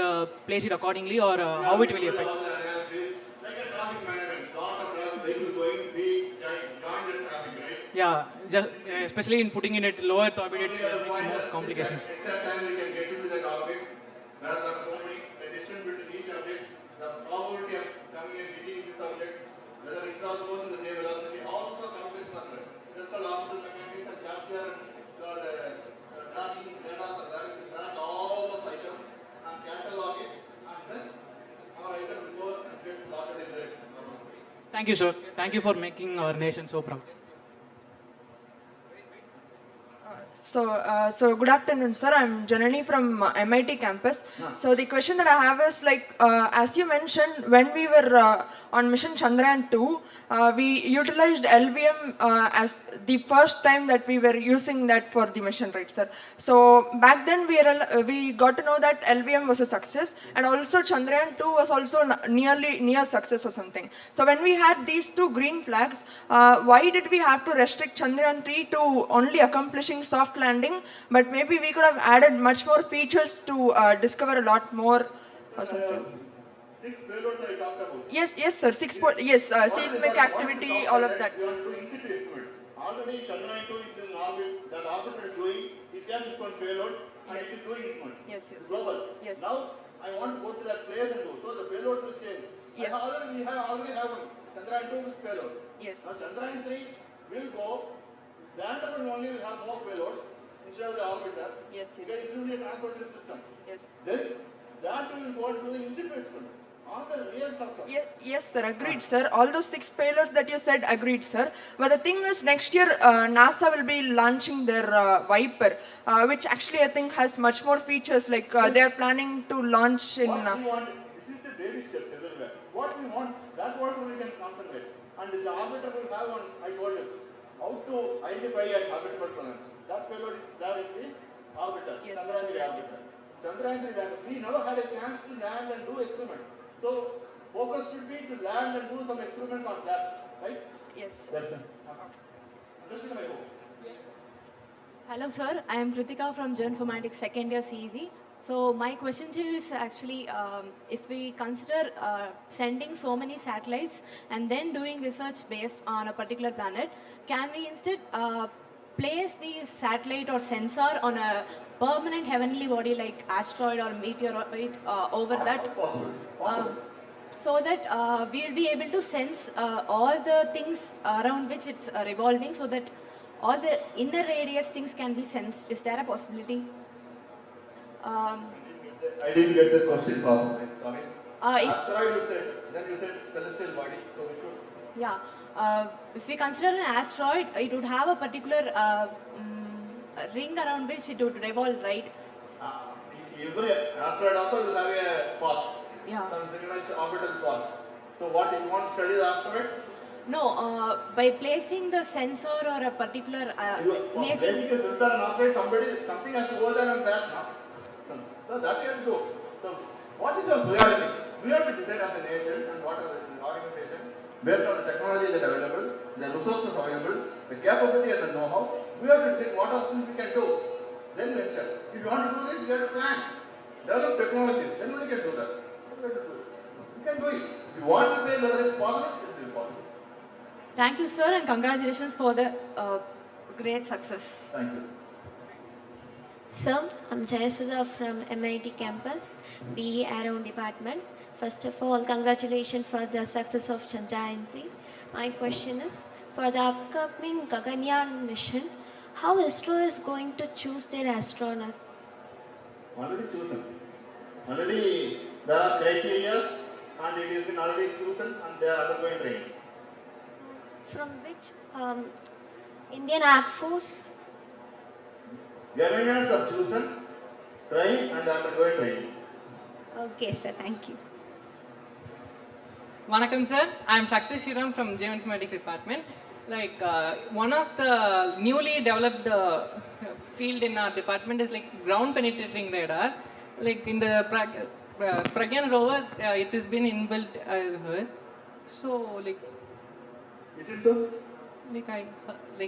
place it accordingly, or how it will affect? Yeah, just, especially in putting in it lower Earth orbit, it's making more complications. Exact time we can get into that orbit, where the opening, the distance between each object, the probability of coming and hitting this object, whether it's all goes in the same velocity, all of the calculations are there. Just the optical mechanics and capture the tracking data are there. You track all those items and catalog it, and then our item will go and get plotted in there. Thank you, sir. Thank you for making our nation so proud. So good afternoon, sir. I'm Janani from MIT campus. So the question that I have is like, as you mentioned, when we were on mission Chandrayaan 2, we utilized LVM as the first time that we were using that for the mission, right, sir? So back then we got to know that LVM was a success, and also Chandrayaan 2 was also near success or something. So when we had these two green flags, why did we have to restrict Chandrayaan 3 to only accomplishing soft landing? But maybe we could have added much more features to discover a lot more or something. 6 payloads I talked about. Yes, sir. Seismic activity, all of that. You want to do in situ experiment. Already Chandrayaan 2 is in orbit. That orbiter is doing. It has its own payload and it is doing its own. Yes. Global. Yes. Now I want to go to that place and do. So the payload will change. Yes. We already have one. Chandrayaan 2 with payload. Yes. Now Chandrayaan 3 will go. Landed and only will have more payloads instead of the orbiter. Yes. You get into a transportation system. Yes. Then that will go and do the in situ experiment. On the real surface. Yes, sir. Agreed, sir. All those 6 payloads that you said, agreed, sir. But the thing is, next year NASA will be launching their Viper, which actually I think has much more features. Like they are planning to launch in. What we want, this is the baby steps everywhere. What we want, that what we can concentrate. And the orbiter will have one, I told you, how to identify an habitable planet. That payload is there in the orbiter. Yes. Chandrayaan orbiter. Chandrayaan 3, we never had a chance to land and do experiment. So focus should be to land and do some experiments on that, right? Yes. That's it. Understood, I hope. Hello, sir. I am Kritika from Geoinformatics second year CEG. So my question to you is actually, if we consider sending so many satellites and then doing research based on a particular planet, can we instead place the satellite or sensor on a permanent heavenly body like asteroid or meteoroid over that? So that we will be able to sense all the things around which it's revolving, so that all the inner radius things can be sensed. Is there a possibility? I didn't get the question properly. Asteroid you said, then you said celestial body. So we should. Yeah. If we consider an asteroid, it would have a particular ring around which it would revolve, right? Every asteroid also will have a path. Yeah. Some synchronized orbital path. So what, if you want to study the asteroid? No, by placing the sensor or a particular nature. Placing a sensor on asteroid, something has to go there and that now. So that you have to do. So what is the priority? We have to decide as a nation and what are the organization based on the technology that is available, the resources available, the capability and the know-how. We have to think what are things we can do. Then venture. If you want to do this, you have to plan. Develop technologies. Then only can do that. You can do it. If you want to say whether it's possible, it is possible. Thank you, sir, and congratulations for the great success. Thank you. Sir, I'm Jayasudha from MIT campus, BE Aero department. First of all, congratulations for the success of Chandrayaan 3. My question is, for the upcoming Gaganyaan mission, how ISRO is going to choose their astronaut? Already chosen. Already there are criteria and it has been already chosen and they are undergoing training. So, from which Indian Air Force? Governors are chosen, trained and undergoing training. Okay, sir. Thank you. Vanakkam, sir. I am Satish Dawan from Geoinformatics department. Like one of the newly developed field in our department is like ground penetrating radar. Like in the Pragyan rover, it has been inbuilt. I heard. So like. Is it so? Like I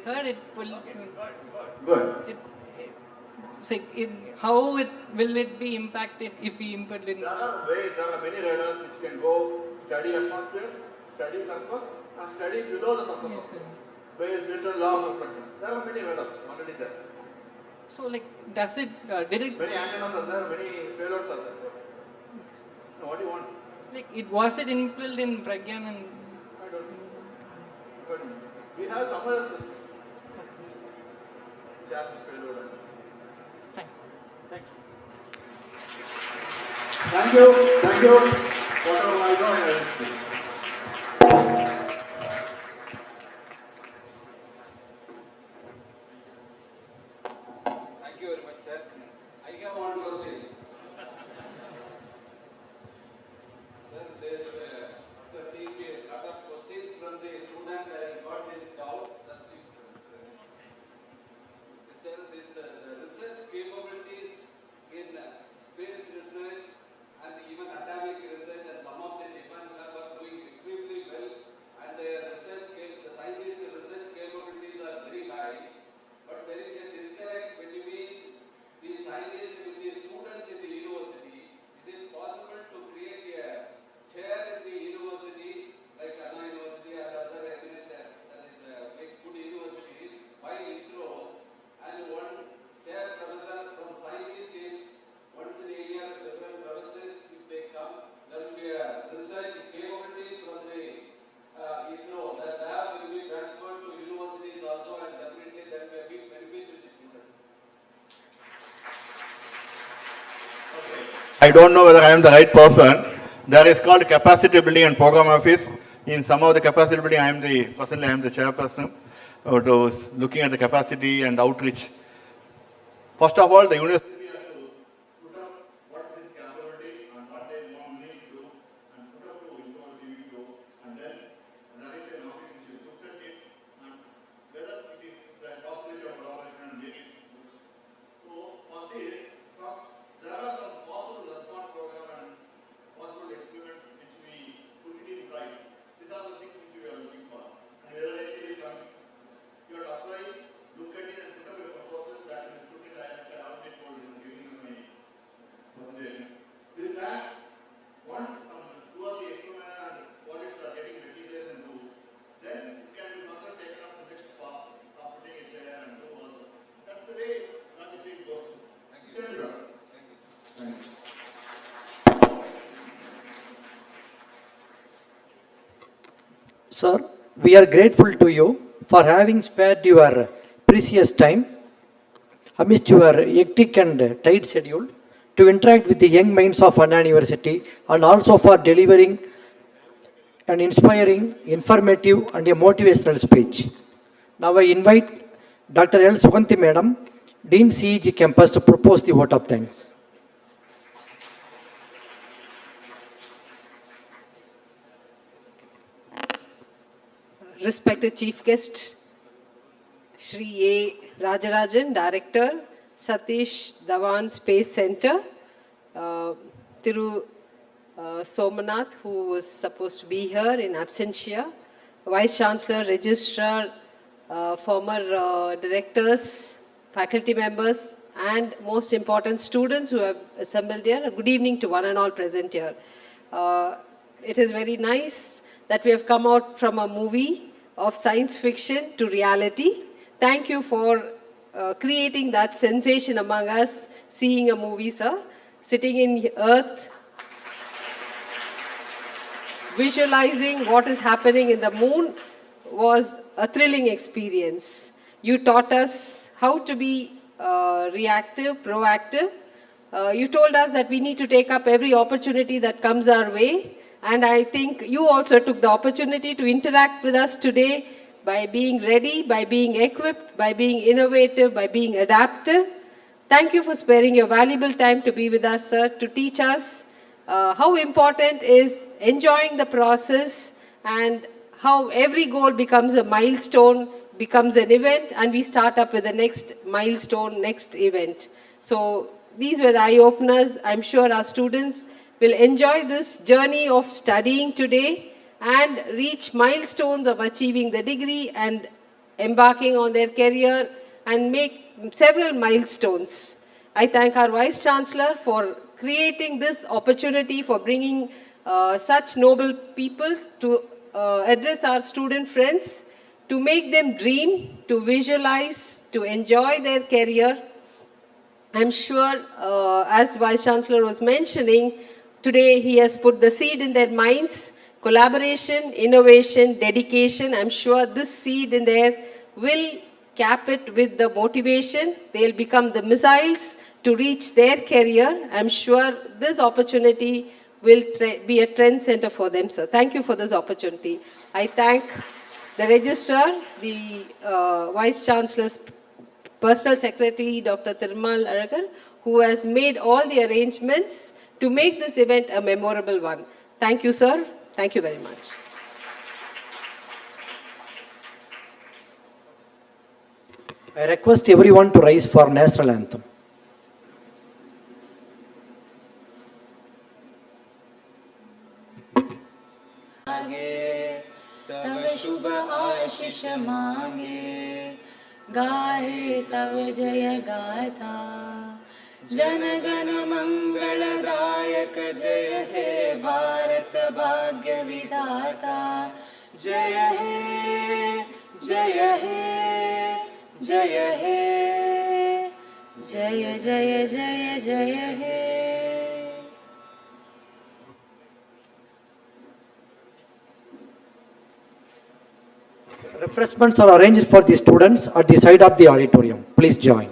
heard it will. Good. How will it be impacted if we input it? There are many radars which can go study atmosphere, study surface, and study below the surface. Yes, sir. Based on law of reflection. There are many radars already there. So like, does it? Did it? Many antennas are there, many payloads are there. So what do you want? Like, was it inbuilt in Pragyan and? I don't know. But we have some other system. Just payload. Thanks. Thank you. Thank you. Thank you. Whatever I know, I will. I don't know whether I am the right person. There is called capacity building and program office. In some of the capacity building, I am the chairperson, looking at the capacity and outreach. First of all, the university has to put up what is its capability and what they normally do, and put up to resource video, and then there is an office which is looked at it, and whether it is the possibility of collaboration and making it. So for this, there are some possible response program and possible experiments which we put it in right. These are the things which we are looking for. And whether it is coming, you have to apply, look at it and put up a proposal that is put it as I already told you in the beginning of my presentation. With that, once two of the experiments and projects are getting materials and do, then it can be further taken up to the next path of putting a chair and do also. That's the way logically it goes. Thank you. Thank you. Thank you. Sir, we are grateful to you for having spared your precious time amidst your hectic and tight schedule to interact with the young minds of Anna University, and also for delivering an inspiring, informative and a motivational speech. Now I invite Dr. L. Suganti Madam, Dean CEG Campus, to propose the vote of thanks. Respected Chief Guest, Shri A. Rajarajan Director, Satish Dawan Space Centre, Thiru Somanath, who was supposed to be here in absentia, Vice Chancellor, Registrar, former directors, faculty members, and most important students who have assembled here. Good evening to one and all present here. It is very nice that we have come out from a movie of science fiction to reality. Thank you for creating that sensation among us, seeing a movie, sir. Sitting in Earth, visualizing what is happening in the moon was a thrilling experience. You taught us how to be reactive, proactive. You told us that we need to take up every opportunity that comes our way. And I think you also took the opportunity to interact with us today by being ready, by being equipped, by being innovative, by being adaptive. Thank you for sparing your valuable time to be with us, sir, to teach us how important is enjoying the process and how every goal becomes a milestone, becomes an event, and we start up with the next milestone, next event. So these were the eye-openers. I'm sure our students will enjoy this journey of studying today and reach milestones of achieving the degree and embarking on their career and make several milestones. I thank our Vice Chancellor for creating this opportunity, for bringing such noble people to address our student friends, to make them dream, to visualize, to enjoy their career. I'm sure, as Vice Chancellor was mentioning, today he has put the seed in their minds, collaboration, innovation, dedication. I'm sure this seed in there will cap it with the motivation. They'll become the missiles to reach their career. I'm sure this opportunity will be a trend center for them, sir. Thank you for this opportunity. I thank the Registrar, the Vice Chancellor's Personal Secretary, Dr. Thirmal Aragar, who has made all the arrangements to make this event a memorable one. Thank you, sir. Thank you very much. I request everyone to rise for national anthem. तव शुभ आशीष मांगे गाए तव जय गाथा जन गण मंगलदायक जय हे भारत भाग्य विधाता जय हे जय हे जय हे जय जय जय जय हे. Refreshments are arranged for the students at the side of the auditorium. Please join.